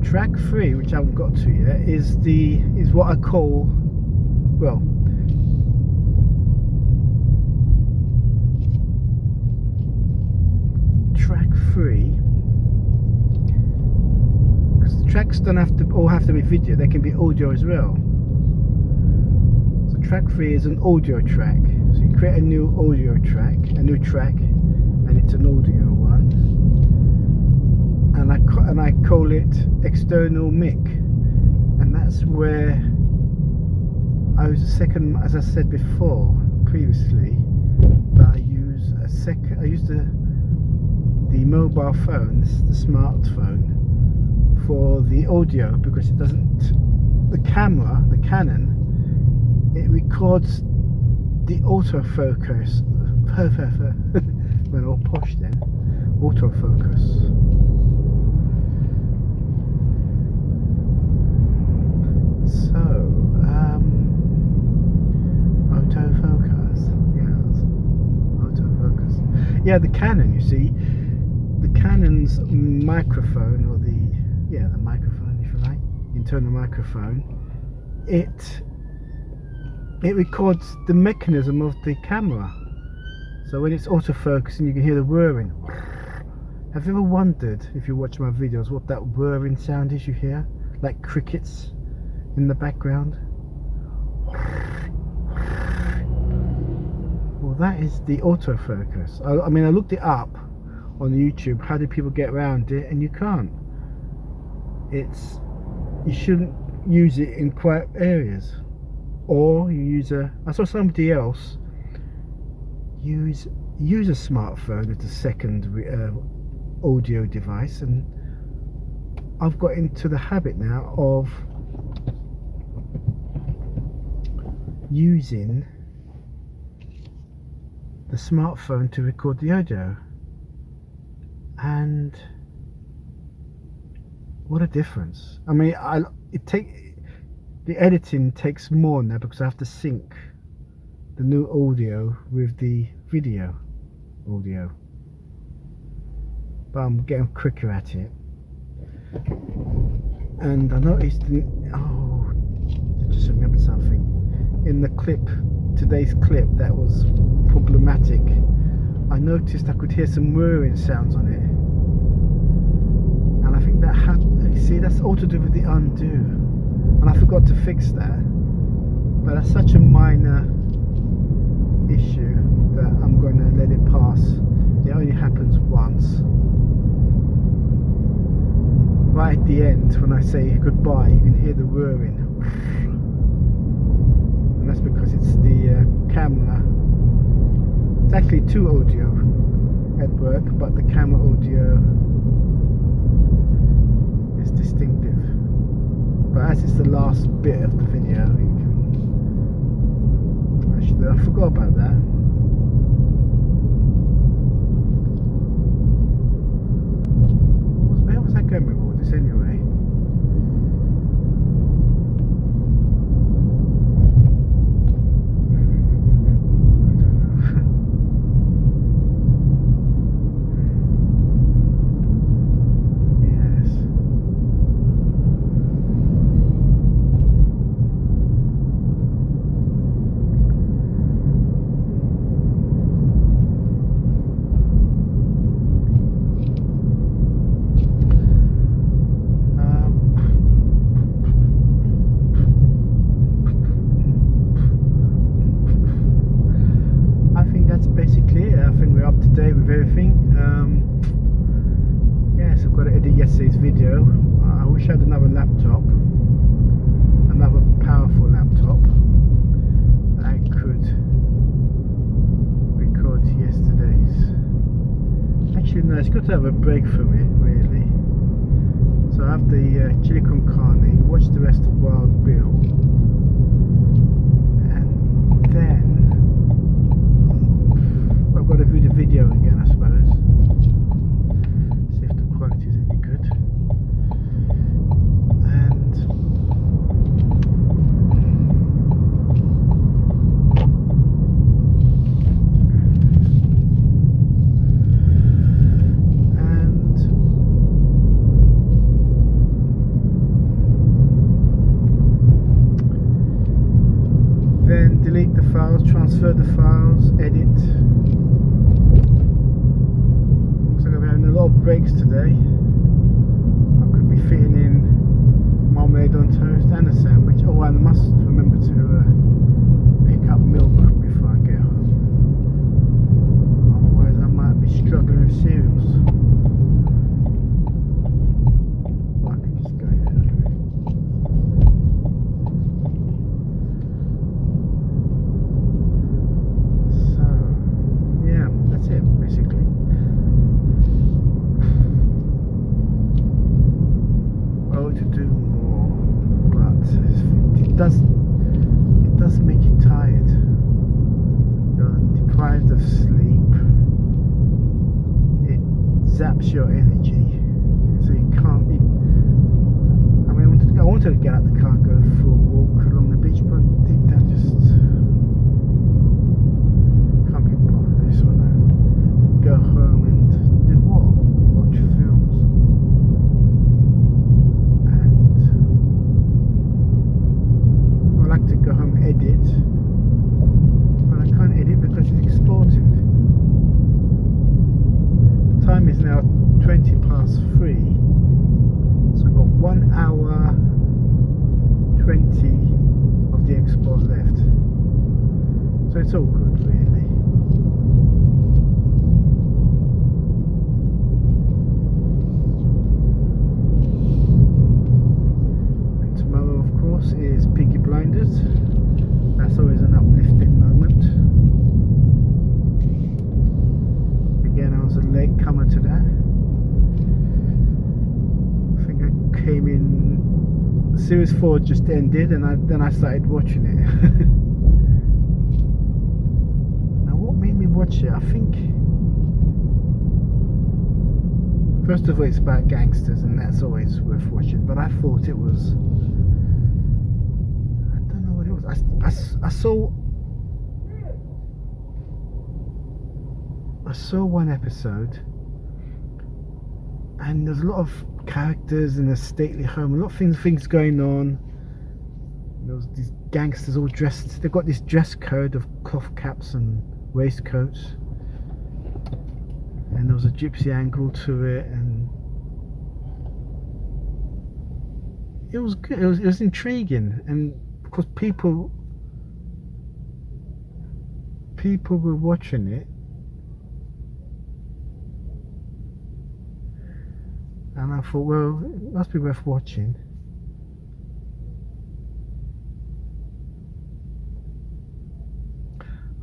Track 3, which I haven't got to yet, is what I call, well, track 3, because the tracks don't all have to be video, they can be audio as well. So track 3 is an audio track. So you create a new audio track, and it's an audio one, and I call it external mic, and that's where I use a second, as I said before previously, that I use the mobile phone, the smartphone, for the audio, because it doesn't, the camera, the Canon, it records the autofocus. Went all posh then. Autofocus. So, autofocus. Autofocus. Yeah, the Canon, you see, the Canon's microphone, or the microphone, if you like, internal microphone, it records the mechanism of the camera. So when it's autofocusing, you can hear the whirring. Have you ever wondered, if you watch my videos, what that whirring sound is you hear? Like crickets in the background? Well, that is the autofocus. I mean, I looked it up on YouTube, how do people get around it, and you can't. You shouldn't use it in quiet areas, or you use I saw somebody else use a smartphone as a second audio device, and I've got into the habit now of using the smartphone to record the audio, and what a difference. I mean, the editing takes more now, because I have to sync the new audio with the video audio, but I'm getting quicker at it. And I noticed, I just remembered something in the clip, today's clip, that was problematic. I noticed I could hear some whirring sounds on it, and I think that see, that's all to do with the undo, and I forgot to fix that. But that's such a minor issue that I'm going to let it pass. It only happens once. Right at the end, when I say goodbye, you can hear the whirring, and that's because it's the camera. It's actually two audio at work, but the camera audio is distinctive. But as it's the last bit of the video, you can actually, I forgot about that. Where was I going with all this anyway? date with everything. Yes, I've got to edit yesterday's video. I wish I had another laptop, another powerful laptop that I could record yesterday's. Actually, no, it's good to have a break from it, really. So I have the chili con carne, watch the rest of Wild Bill, and then I've got to view the video again, I suppose. See if the quality is any good. Then delete the files, transfer the files, edit. Looks like I'm having a lot of breaks today. I could be fitting in marmalade on toast and a sandwich. Oh, and I must remember to pick up milk before I get home. Otherwise I might be struggling with cereals. Well, I could just go here. That's it, basically. Oh, to do more, but it does make you tired. You're deprived of sleep. It zaps your energy, so you can't. I mean, I wanted to get out the car and go for a walk along the beach, but deep down, just can't be bothered with this one. Go home and do what? Watch films. And I like to go home, edit, but I can't edit because it's exported. The time is now 3:20, so I've got 1 hour 20 of the export left. So it's all good, really. Is Peaky Blinders. That's always an uplifting moment. Again, I was a late comer to that. I think I came in. Series 4 just ended, and then I started watching it. Now, what made me watch it? I think, first of all, it's about gangsters, and that's always worth watching. But I thought it was. I saw one episode, and there's a lot of characters in a stately home, a lot of things going on. There was these gangsters all dressed. They've got this dress code of cloth caps and waistcoats, and there was a gypsy angle to it, and it was good. It was intriguing, and because people were watching it, and I thought, well, it must be worth watching.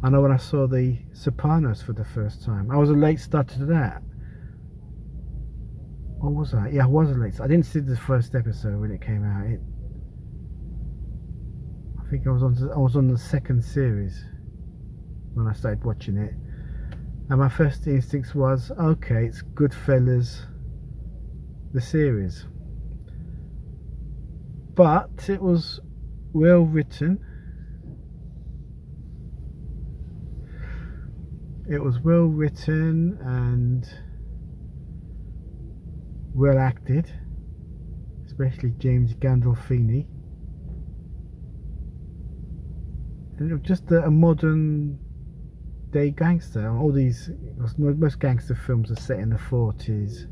I know when I saw The Sopranos for the first time, I was a late starter to that. Or was I? Yeah, I was a late starter. I didn't see the first episode when it came out. I think I was on the second series when I started watching it, and my first instinct was, okay, it's Goodfellas, the series, but it was well written. It was well written and well acted, especially James Gandolfini. And it was just a modern day gangster. All these, most gangster films are set in the 40s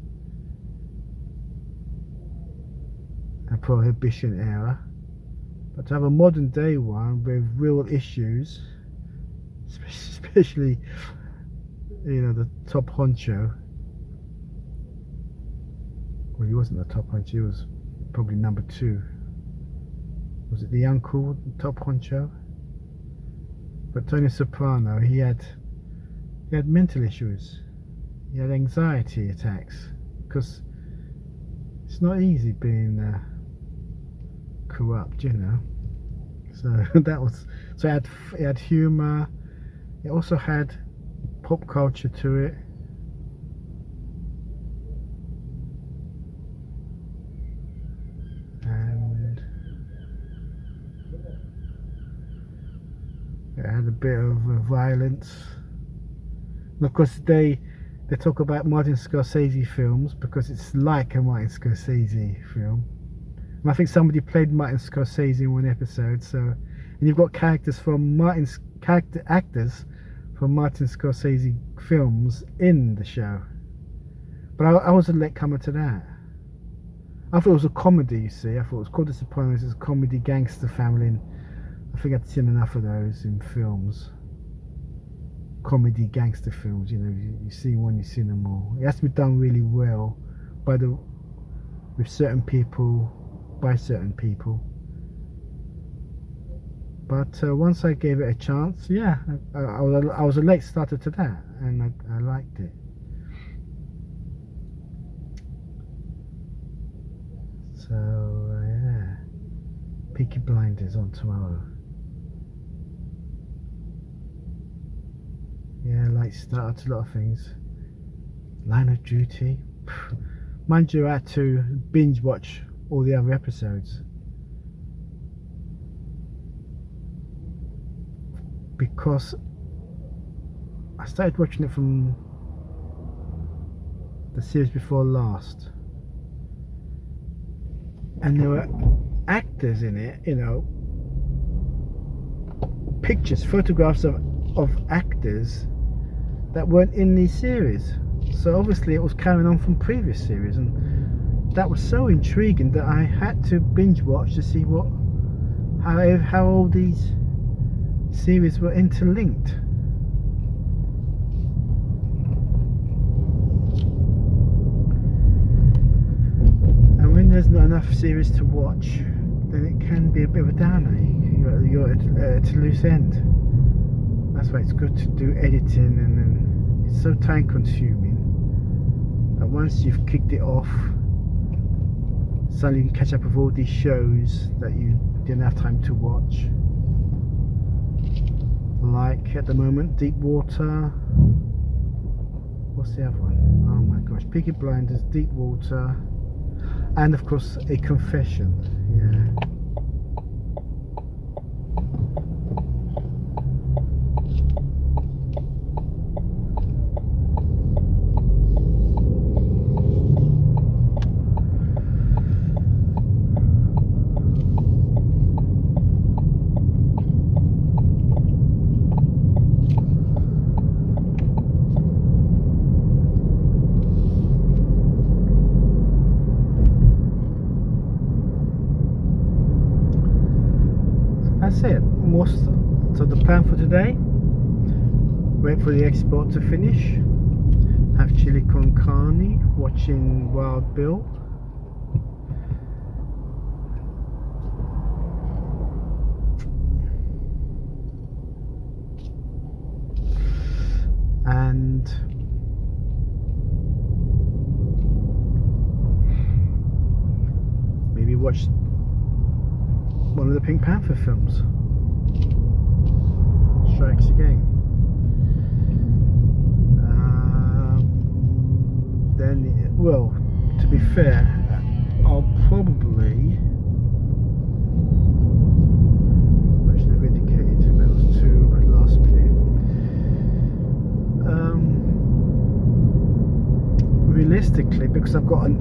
and Prohibition era, but to have a modern day one with real issues, especially you know, the top honcho. Well, he wasn't the top honcho, he was probably number 2. Was it the uncle, top honcho? But Tony Soprano, he had mental issues. He had anxiety attacks, because it's not easy being corrupt, you know. So that was, so it had humour. It also had pop culture to it. And it had a bit of violence. And of course they talk about Martin Scorsese films because it's like a Martin Scorsese film. And I think somebody played Martin Scorsese in one episode. So, and you've got actors from Martin Scorsese films in the show. But I was a latecomer to that. I thought it was a comedy, you see. I thought it was called The Sopranos. It's a comedy gangster family. And I think I'd seen enough of those in films. Comedy gangster films, you know. You see one, you've seen them all. It has to be done really well with certain people, by certain people. But once I gave it a chance, yeah, I was a late starter to that, and I liked it. So yeah, Peaky Blinders on tomorrow. Yeah, late starter to a lot of things. Line of Duty. Mind you, I had to binge watch all the other episodes because I started watching it from the series before last, and there were actors in it, you know, pictures, photographs of actors that weren't in these series. So obviously it was carrying on from previous series, and that was so intriguing that I had to binge watch to see how all these series were interlinked. And when there's not enough series to watch, then it can be a bit of a downer. You're at a loose end. That's why it's good to do editing, and then it's so time consuming that once you've kicked it off, suddenly you can catch up with all these shows that you didn't have time to watch. Like at the moment, Deep Water. What's the other one? Oh my gosh, Peaky Blinders, Deep Water, and of course A Confession. Yeah. That's it. So the plan for today: wait for the export to finish, have chili con carne, watching Wild Bill, and maybe watch one of the Pink Panther films, Strikes Again. Then, well, to be fair, I'll probably, I should have indicated that was too last minute. Realistically, because I've got an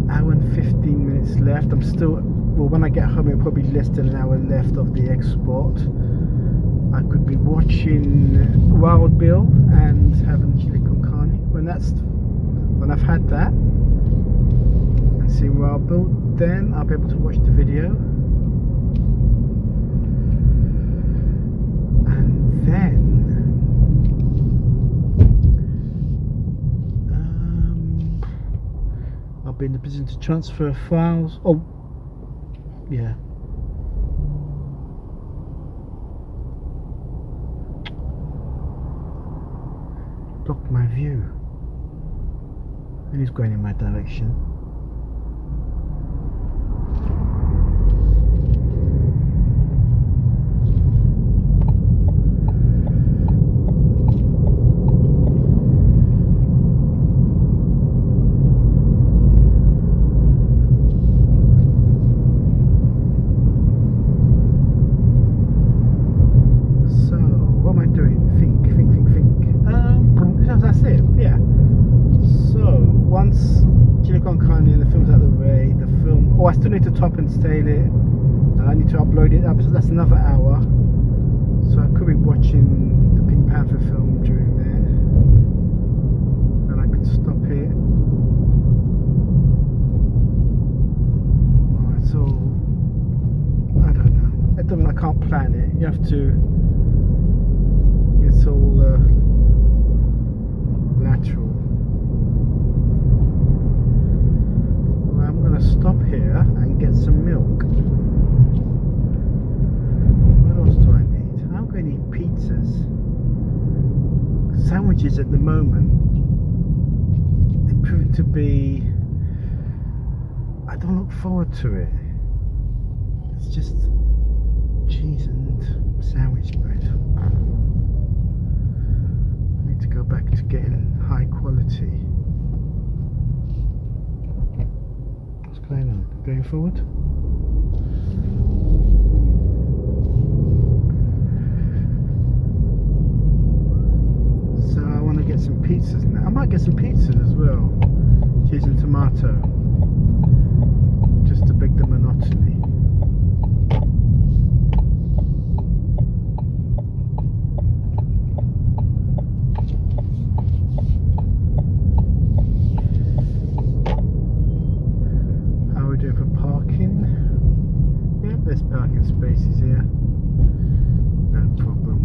hour and 15 minutes left, I'm still, well, when I get home it'll probably be less than an hour left of the export. I could be watching Wild Bill and having chili con carne. When I've had that and seen Wild Bill, then I'll be able to watch the video, and then be in the position to transfer files. Oh, yeah. Blocked my view. And he's going in my direction. I still need to top and tail it, and I need to upload it up, so that's another hour. So I could be watching the Pink Panther film during there, and I could stop it. Alright, so I don't know. I can't plan it. You have to. It's all lateral. I'm going to stop here and get some milk. What else do I need? I'm going to eat pizzas. Sandwiches at the moment, they prove to be, I don't look forward to it. It's just cheese and sandwich bread. I need to go back to getting high quality. Going forward. So I want to get some pizzas now. I might get some pizzas as well. Cheese and tomato. Just to break the monotony. There's parking spaces here, no problem.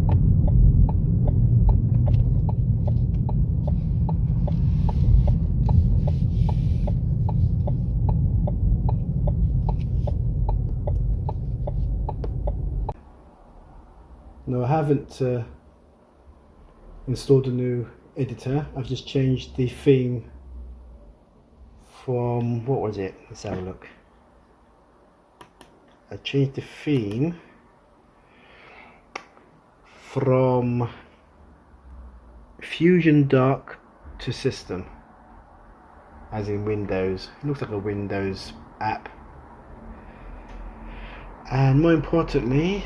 No, I haven't installed a new editor. I've just changed the theme from, what was it? Let's have a look. I changed the theme from Fusion Dark to System, as in Windows. It looks like a Windows app. And more importantly,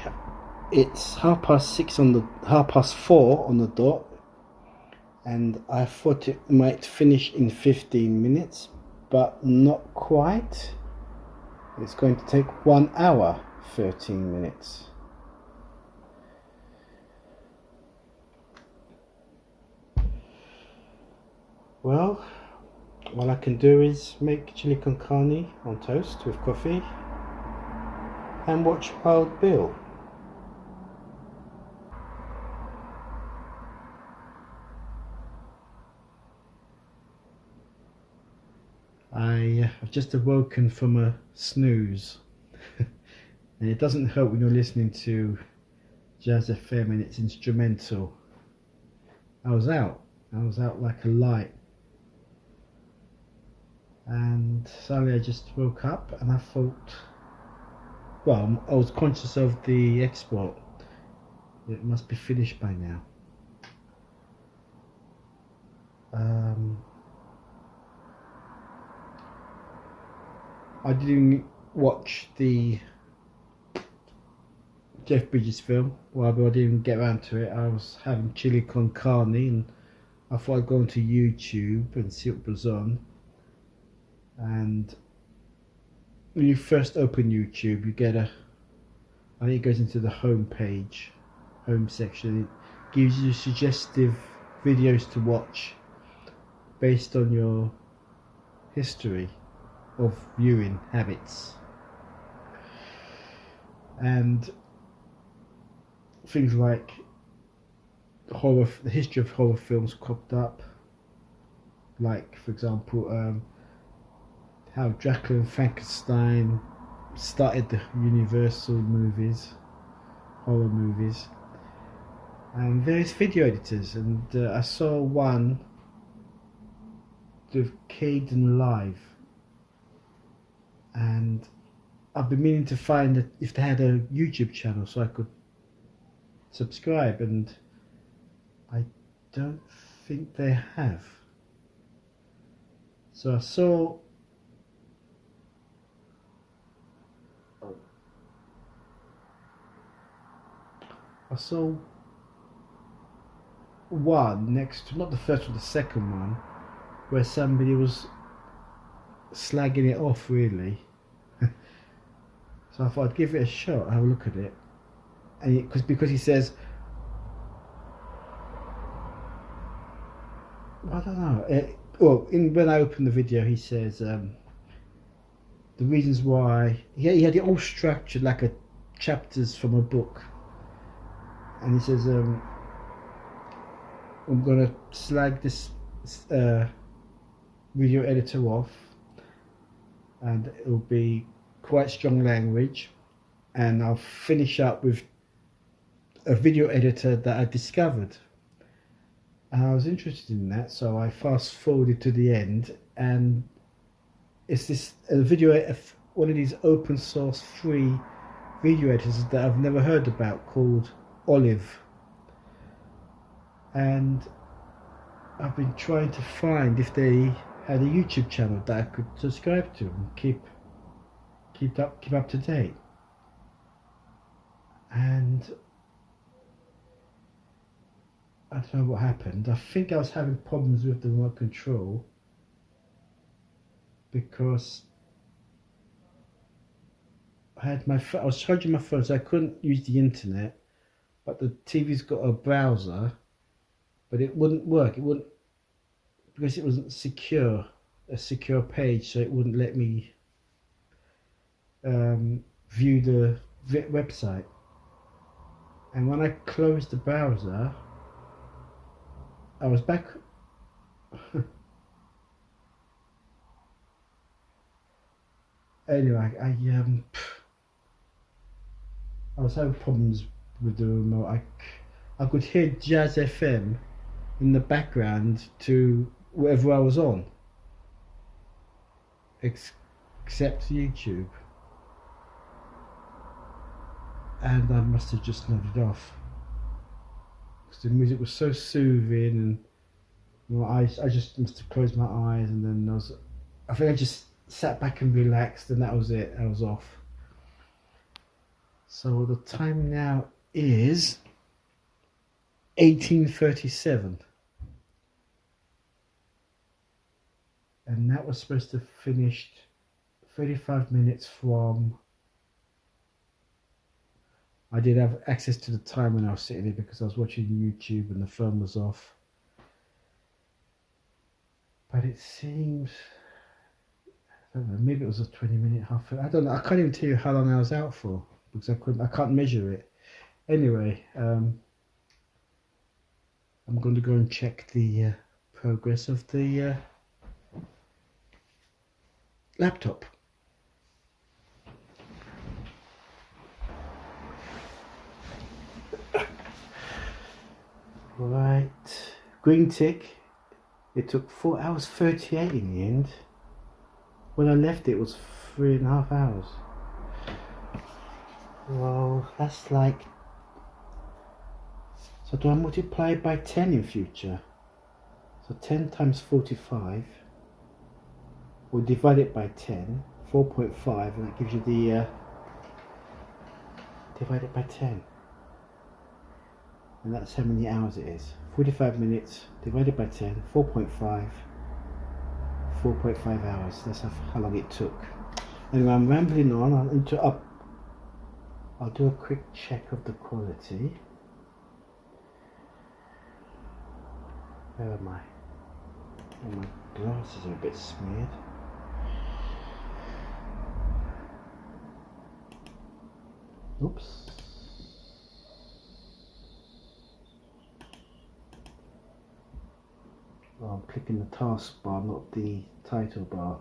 it's 4:30 on the dot, and I thought it might finish in 15 minutes, but not quite. It's going to take 1 hour 13 minutes. Well, all I can do is make chili con carne on toast with coffee and watch Wild Bill. I've just awoken from a snooze and it doesn't help when you're listening to Jazz FM and it's instrumental. I was out like a light, and suddenly I just woke up and I thought, well, I was conscious of the export. It must be finished by now. I didn't watch the Jeff Bridges film. Well, I didn't get around to it. I was having chili con carne and I thought I'd go onto YouTube and see what was on. And when you first open YouTube, you get I think it goes into the home page, home section. It gives you suggestive videos to watch based on your history of viewing habits, and things like the history of horror films cropped up, like for example how Dracula and Frankenstein started the Universal movies, horror movies, and various video editors. And I saw one with Caden Live, and I've been meaning to find if they had a YouTube channel so I could subscribe, and I don't think they have. So I saw one next to, not the first one, the second one, where somebody was slagging it off really. So I thought I'd give it a shot, have a look at it, and because he says, I don't know. When I opened the video, he says the reasons why he had it all structured like a chapters from a book, and he says I'm gonna slag this video editor off, and it'll be quite strong language, and I'll finish up with a video editor that I discovered. And I was interested in that, so I fast forwarded to the end, and it's this one of these open source free video editors that I've never heard about, called Olive. And I've been trying to find if they had a YouTube channel that I could subscribe to and keep up to date. And I don't know what happened. I think I was having problems with the remote control because I was charging my phone, so I couldn't use the internet, but the TV's got a browser, but it wouldn't work. It wouldn't, because it wasn't a secure page, so it wouldn't let me view the website. And when I closed the browser, I was back. Anyway, I was having problems with the remote. I could hear Jazz FM in the background to whatever I was on, except YouTube, and I must have just nodded off because the music was so soothing, and I just must have closed my eyes, and then I think I just sat back and relaxed, and that was it. I was off. So the time now is 18:37, and that was supposed to have finished 35 minutes from. I did have access to the time when I was sitting there because I was watching YouTube and the phone was off. But it seems, I don't know, maybe it was a 20-minute, half. I don't know. I can't even tell you how long I was out for because I can't measure it. Anyway, I'm going to go and check the progress of the laptop. Right, green tick. It took 4 hours 38 in the end. When I left it was 3.5 hours. Well, that's like, so do I multiply by 10 in future? So 10 times 45, we'll divide it by 10, 4.5, and that gives you the, divide it by 10. And that's how many hours it is. 45 minutes divided by 10, 4.5, 4.5 hours. That's how long it took. Anyway, I'm rambling on. I'll do a quick check of the quality. Where am I? Oh, my glasses are a bit smeared. Oops. Oh, I'm clicking the taskbar, not the title bar.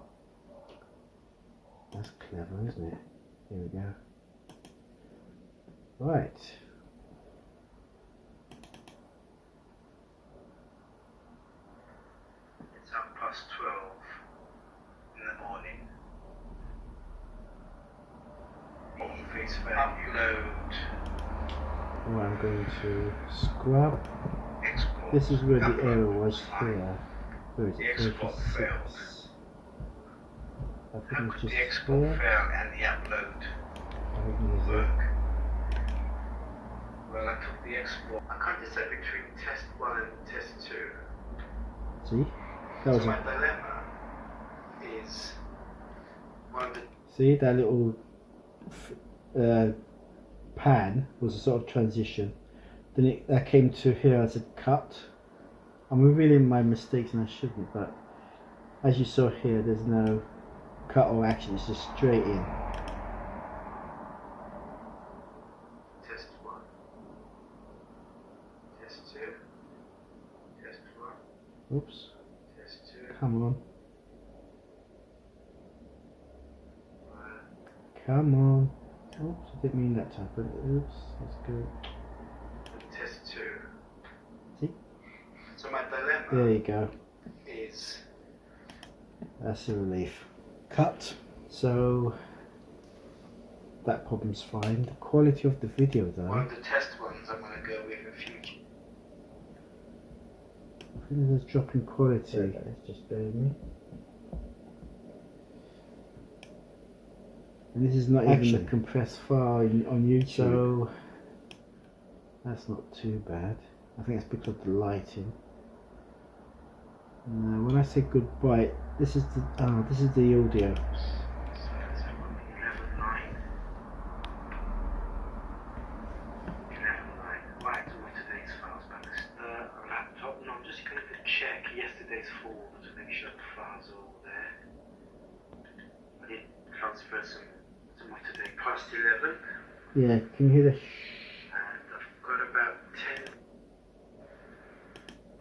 That's clever, isn't it? Here we go. Right. It's 12:30 in the morning. Face value load. Oh, I'm going to scrub. Export. This is where the error was here. Where is it? 36. I think it's just the export here. Fail and the upload work. Well, I took the export. I can't decide between test 1 and test 2. See? That was my dilemma is one of the... See, that little pan was a sort of transition. Then that came to here as a cut. I'm revealing my mistakes and I shouldn't, but as you saw here, there's no cut or action, it's just straight in. Test 1. Test 2. Test 1. Oops. Test 2. Come on. Come on. Oops, I didn't mean that to happen. Oops, that's good. Test 2. See? So my dilemma, there you go, is that's a relief. Cut. So that problem's fine. The quality of the video though. One of the test ones I'm going to go with in future. I think there's a drop in quality. Let's just bear with me. And this is not even the compressed file on YouTube. So that's not too bad. I think that's because of the lighting. When I say goodbye, this is the audio. Right to my today's files back to the laptop. No, I'm just going to check yesterday's folder to make sure the files are all there. I did transfer some to my today past 11. Yeah, can you hear the? And I've got about 10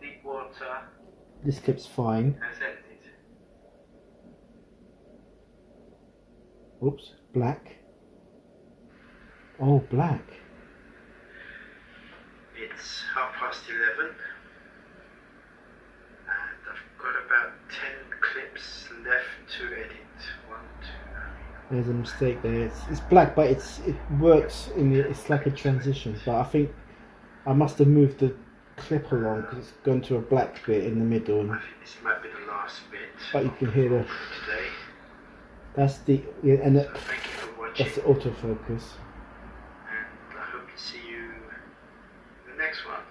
deep water. This clip's fine. As edited. Oops, black. Oh, black. It's 11:30. And I've got about 10 clips left to edit. 1, 2, 3. There's a mistake there. It's black, but it works in the, it's like a transition. But I think I must have moved the clip along because it's gone to a black bit in the middle. And I think this might be the last bit. But you can hear the. Today. That's the and so thank you for watching. That's the autofocus. And I hope to see you in the next one.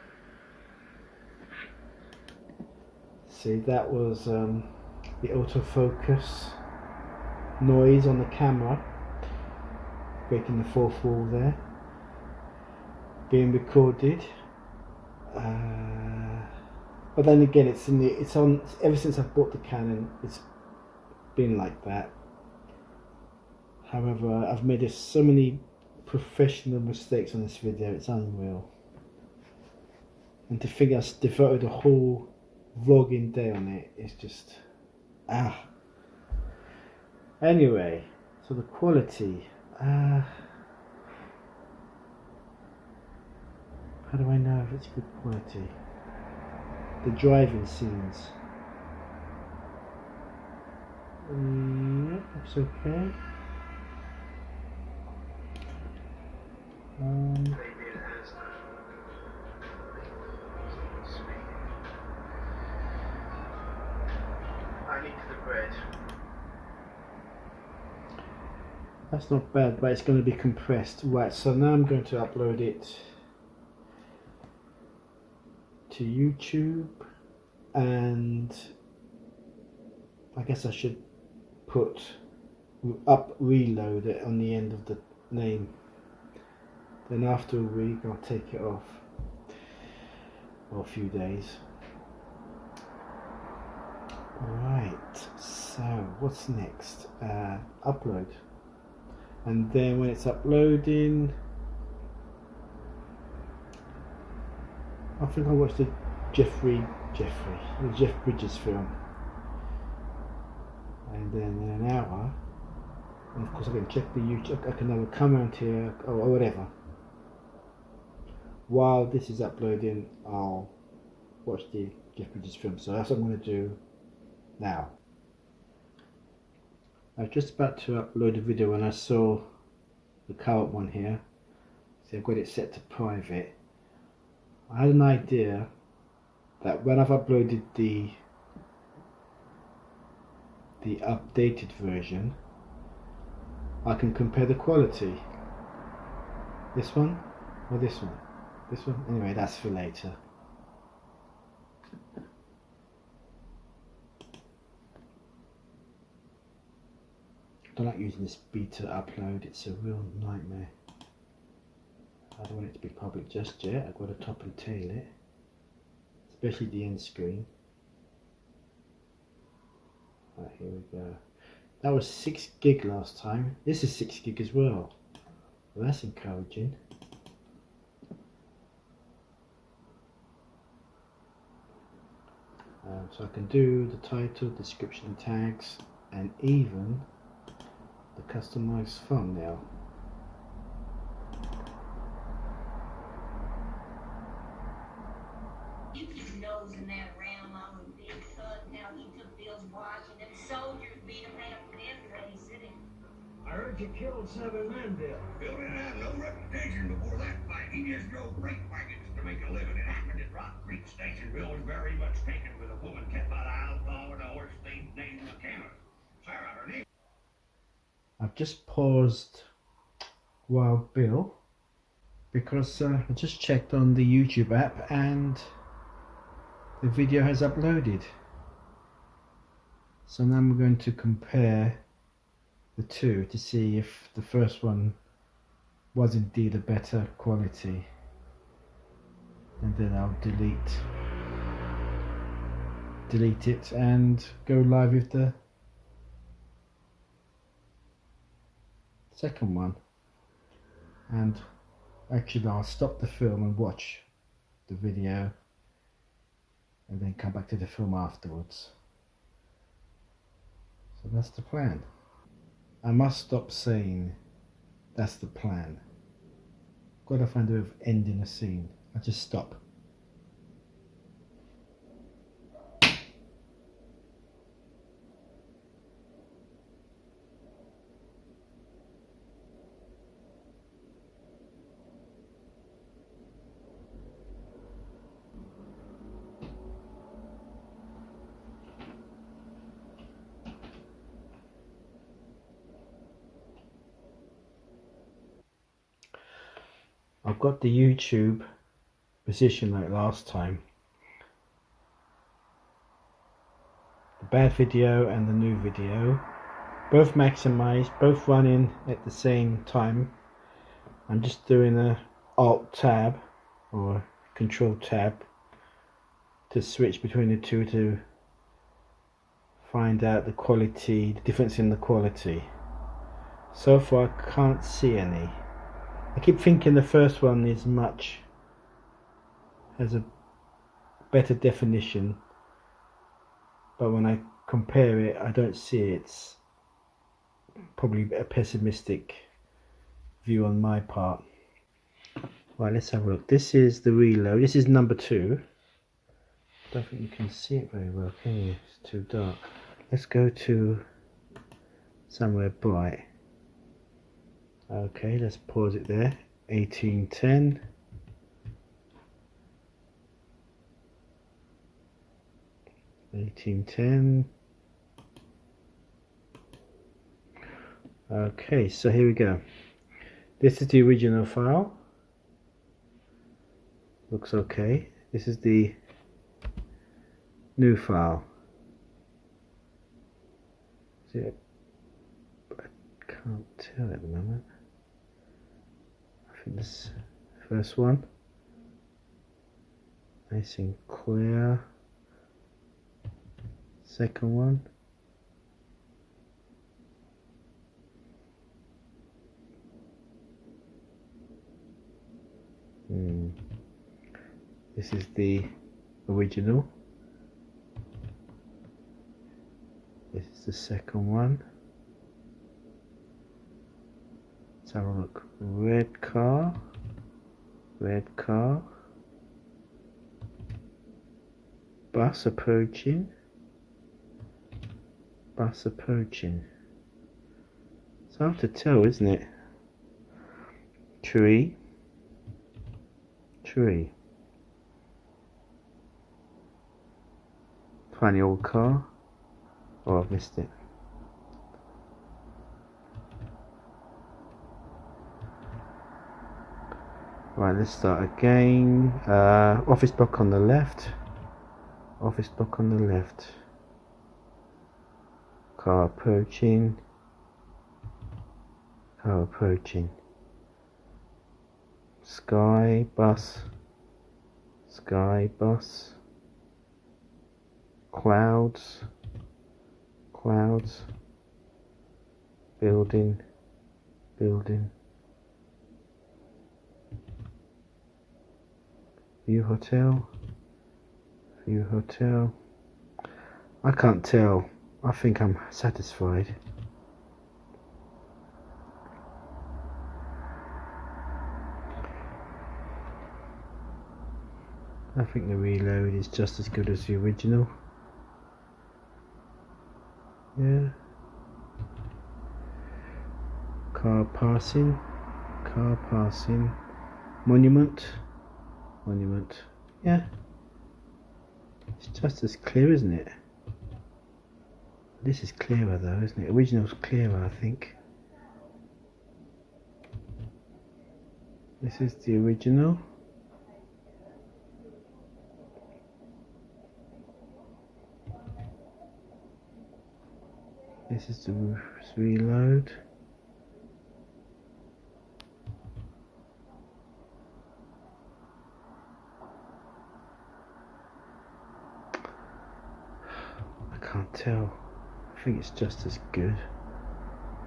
See, that was the autofocus noise on the camera, breaking the fourth wall there, being recorded. But then again, it's on ever since I've bought the Canon. It's been like that. However, I've made so many professional mistakes on this video. It's unreal. And to think I've devoted a whole vlogging day on it is just Anyway, so the quality. How do I know if it's good quality? The driving scenes. Yep, that's okay. I need the bread. That's not bad, but it's going to be compressed. Right, so now I'm going to upload it to YouTube, and I guess I should put reload it on the end of the name. Then after a week I'll take it off, or a few days. Right, so what's next? Upload. And then when it's uploading, I think I watched the Jeff Bridges film. And then in an hour And of course I can check the YouTube, I can have a comment here or whatever. While this is uploading, I'll watch the gift produced film. So that's what I'm going to do now. I was just about to upload a video when I saw the current one here. So I've got it set to private. I had an idea that when I've uploaded the updated version, I can compare the quality. This one or this one? This one? Anyway, that's for later. I don't like using this beta upload, it's a real nightmare. I don't want it to be public just yet. I've got to top and tail it, especially the end screen. Right, here we go. That was 6 gig last time. This is 6 gig as well. Well, that's encouraging. So I can do the title, description, tags, and even the customized thumbnail. You keep nosing that around on the big cut and how he took Bill's watch and them soldiers beat him half to death where he sitting. I heard you killed 7 men, Bill. Bill didn't have no reputation before that fight. He just drove freight wagons to make a living. It happened at Rock Creek Station. Bill was very much taken with a woman kept by the outlaw with a horse named McKenna. Sarah, her name. I've just paused Wild Bill because I just checked on the YouTube app and the video has uploaded. So now I'm going to compare the two to see if the first one was indeed a better quality, and then I'll delete it and go live with the second one. And actually I'll stop the film and watch the video and then come back to the film afterwards. So that's the plan. I must stop saying that's the plan. Got to find a way of ending a scene. I just stop. I've got the YouTube position like last time. The bad video and the new video, both maximized, both running at the same time. I'm just doing a Alt tab or Control tab to switch between the two to find out the quality, the difference in the quality. So far I can't see any. I keep thinking the first one has a better definition, but when I compare it I don't see it. It's probably a pessimistic view on my part. Right, let's have a look. This is the reload. This is number 2. I don't think you can see it very well, can you? It's too dark. Let's go to somewhere bright. Okay, let's pause it there. 1810. Okay, so here we go. This is the original file. Looks okay. This is the new file. See it? I can't tell at the moment. I think this first one, nice and clear. Second one, this is the original. This is the second one. have a look. Red car. Red car. Bus approaching. Bus approaching. It's hard to tell, isn't it? Tree. Tree. Funny old car. Oh, I've missed it. Right, let's start again. Office block on the left. Office block on the left. Car approaching. Car approaching. Sky bus. Sky bus. Clouds. Clouds. Building. Building. View hotel. View hotel. I can't tell. I think I'm satisfied. I think the reload is just as good as the original. Yeah. Car passing. Car passing. Monument. Monument. Yeah. It's just as clear, isn't it? This is clearer though, isn't it? Original's clearer, I think. This is the original. This is the reload. I can't tell. I think it's just as good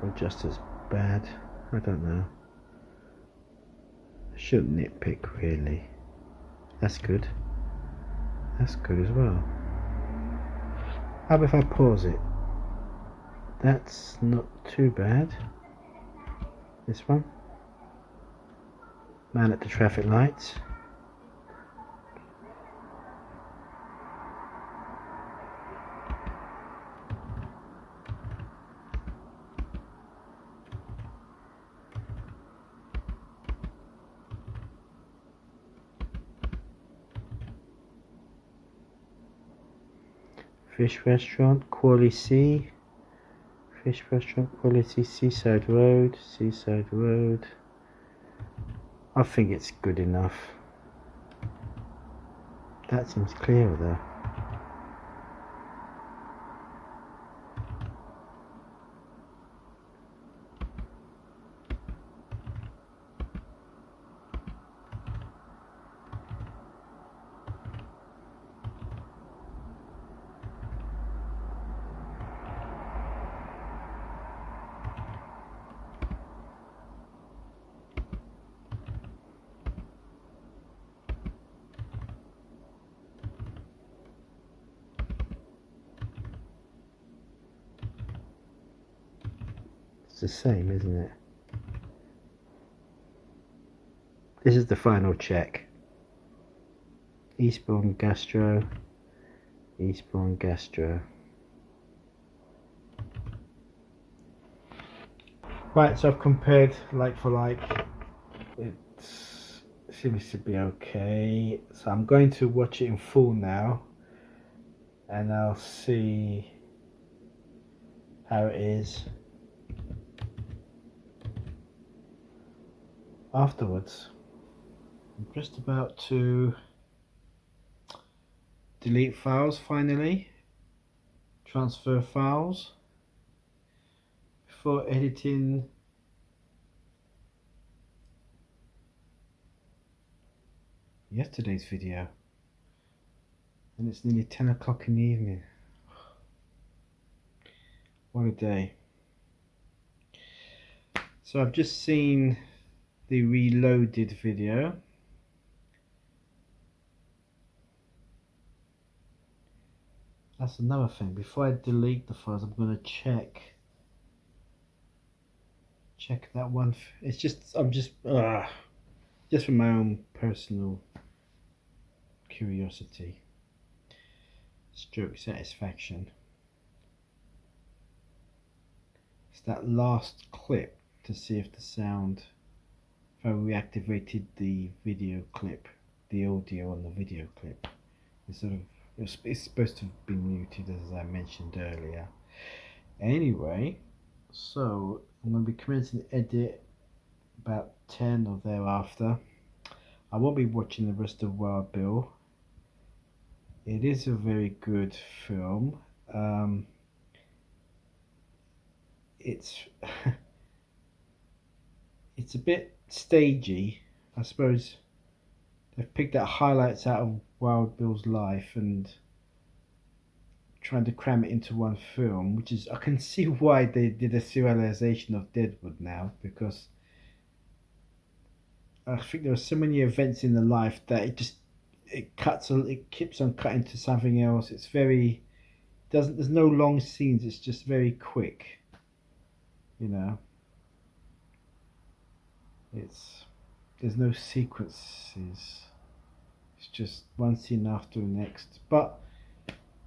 or just as bad. I don't know. I shouldn't nitpick really. That's good. That's good as well. How about if I pause it? That's not too bad. This one. Man at the traffic lights. Fish restaurant, quality. Fish restaurant, quality, seaside road, seaside road. I think it's good enough. That seems clearer though. It's the same, isn't it? This is the final check. Eastbourne Gastro. Eastbourne Gastro. Right, so I've compared like for like. It seems to be okay. So I'm going to watch it in full now, and I'll see how it is afterwards. I'm just about to delete files finally, transfer files before editing yesterday's video, and it's nearly 10 o'clock in the evening. What a day. So I've just seen the reloaded video. That's another thing. Before I delete the files, I'm going to check check that one. It's just I'm just for my own personal curiosity, stroke satisfaction. It's that last clip to see if the sound, if I reactivated the video clip, the audio on the video clip. It's sort of it's supposed to have been muted, as I mentioned earlier. Anyway, so I'm going to be commencing the edit about 10 or thereafter. I won't be watching the rest of Wild Bill. It is a very good film. It's it's a bit stagey, I suppose. They've picked out highlights out of Wild Bill's life and trying to cram it into one film, which is, I can see why they did a serialization of Deadwood now, because I think there are so many events in the life that it keeps on cutting to something else. It's very there's no long scenes, it's just very quick, you know. There's no sequences. It's just one scene after the next. But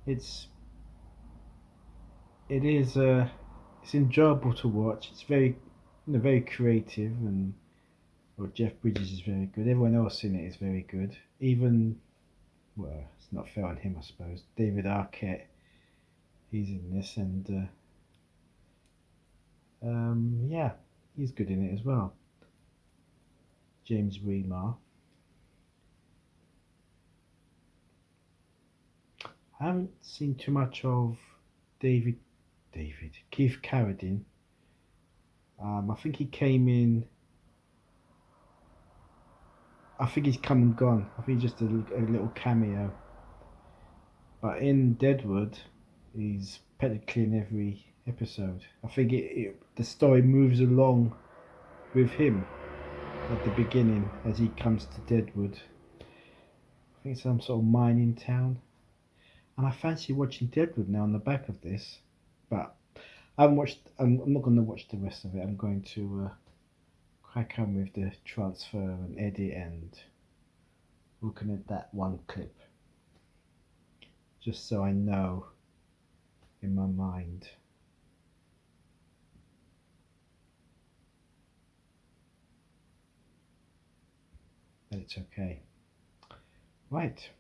it's enjoyable to watch. It's very very creative, and Jeff Bridges is very good. Everyone else in it is very good. Even, well, it's not fair on him, I suppose. David Arquette, he's in this, and yeah, he's good in it as well. James Remar. I haven't seen too much of Keith Carradine. I think he came in. I think he's come and gone. I think just a little cameo. But in Deadwood, he's practically in every episode. I think the story moves along with him at the beginning as he comes to Deadwood. I think it's some sort of mining town. And I fancy watching Deadwood now on the back of this. But I haven't watched. I'm not going to watch the rest of it. I'm going to crack on with the transfer and edit and looking at that one clip, just so I know in my mind. That it's okay. Right.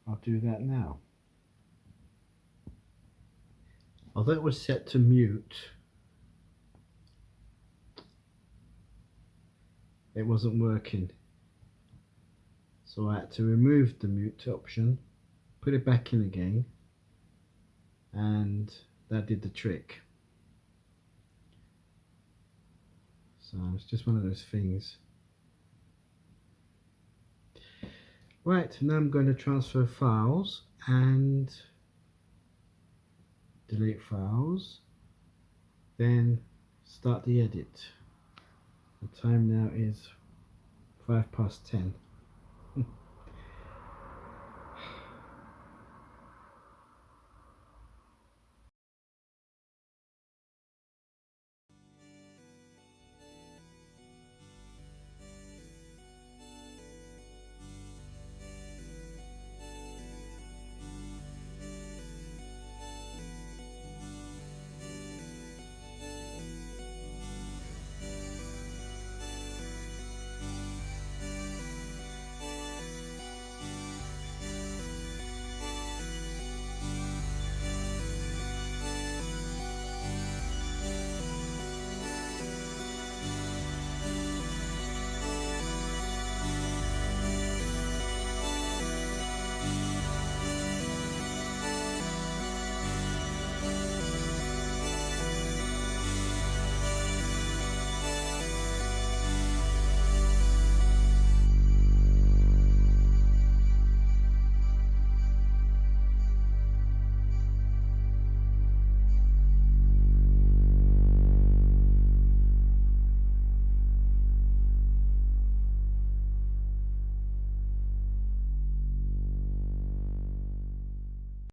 I'll do that now. Although it was set to mute, it wasn't working. So I had to remove the mute option, put it back in again, and that did the trick. So it's just one of those things. Right, now I'm going to transfer files and delete files, then start the edit. The time now is 10:05.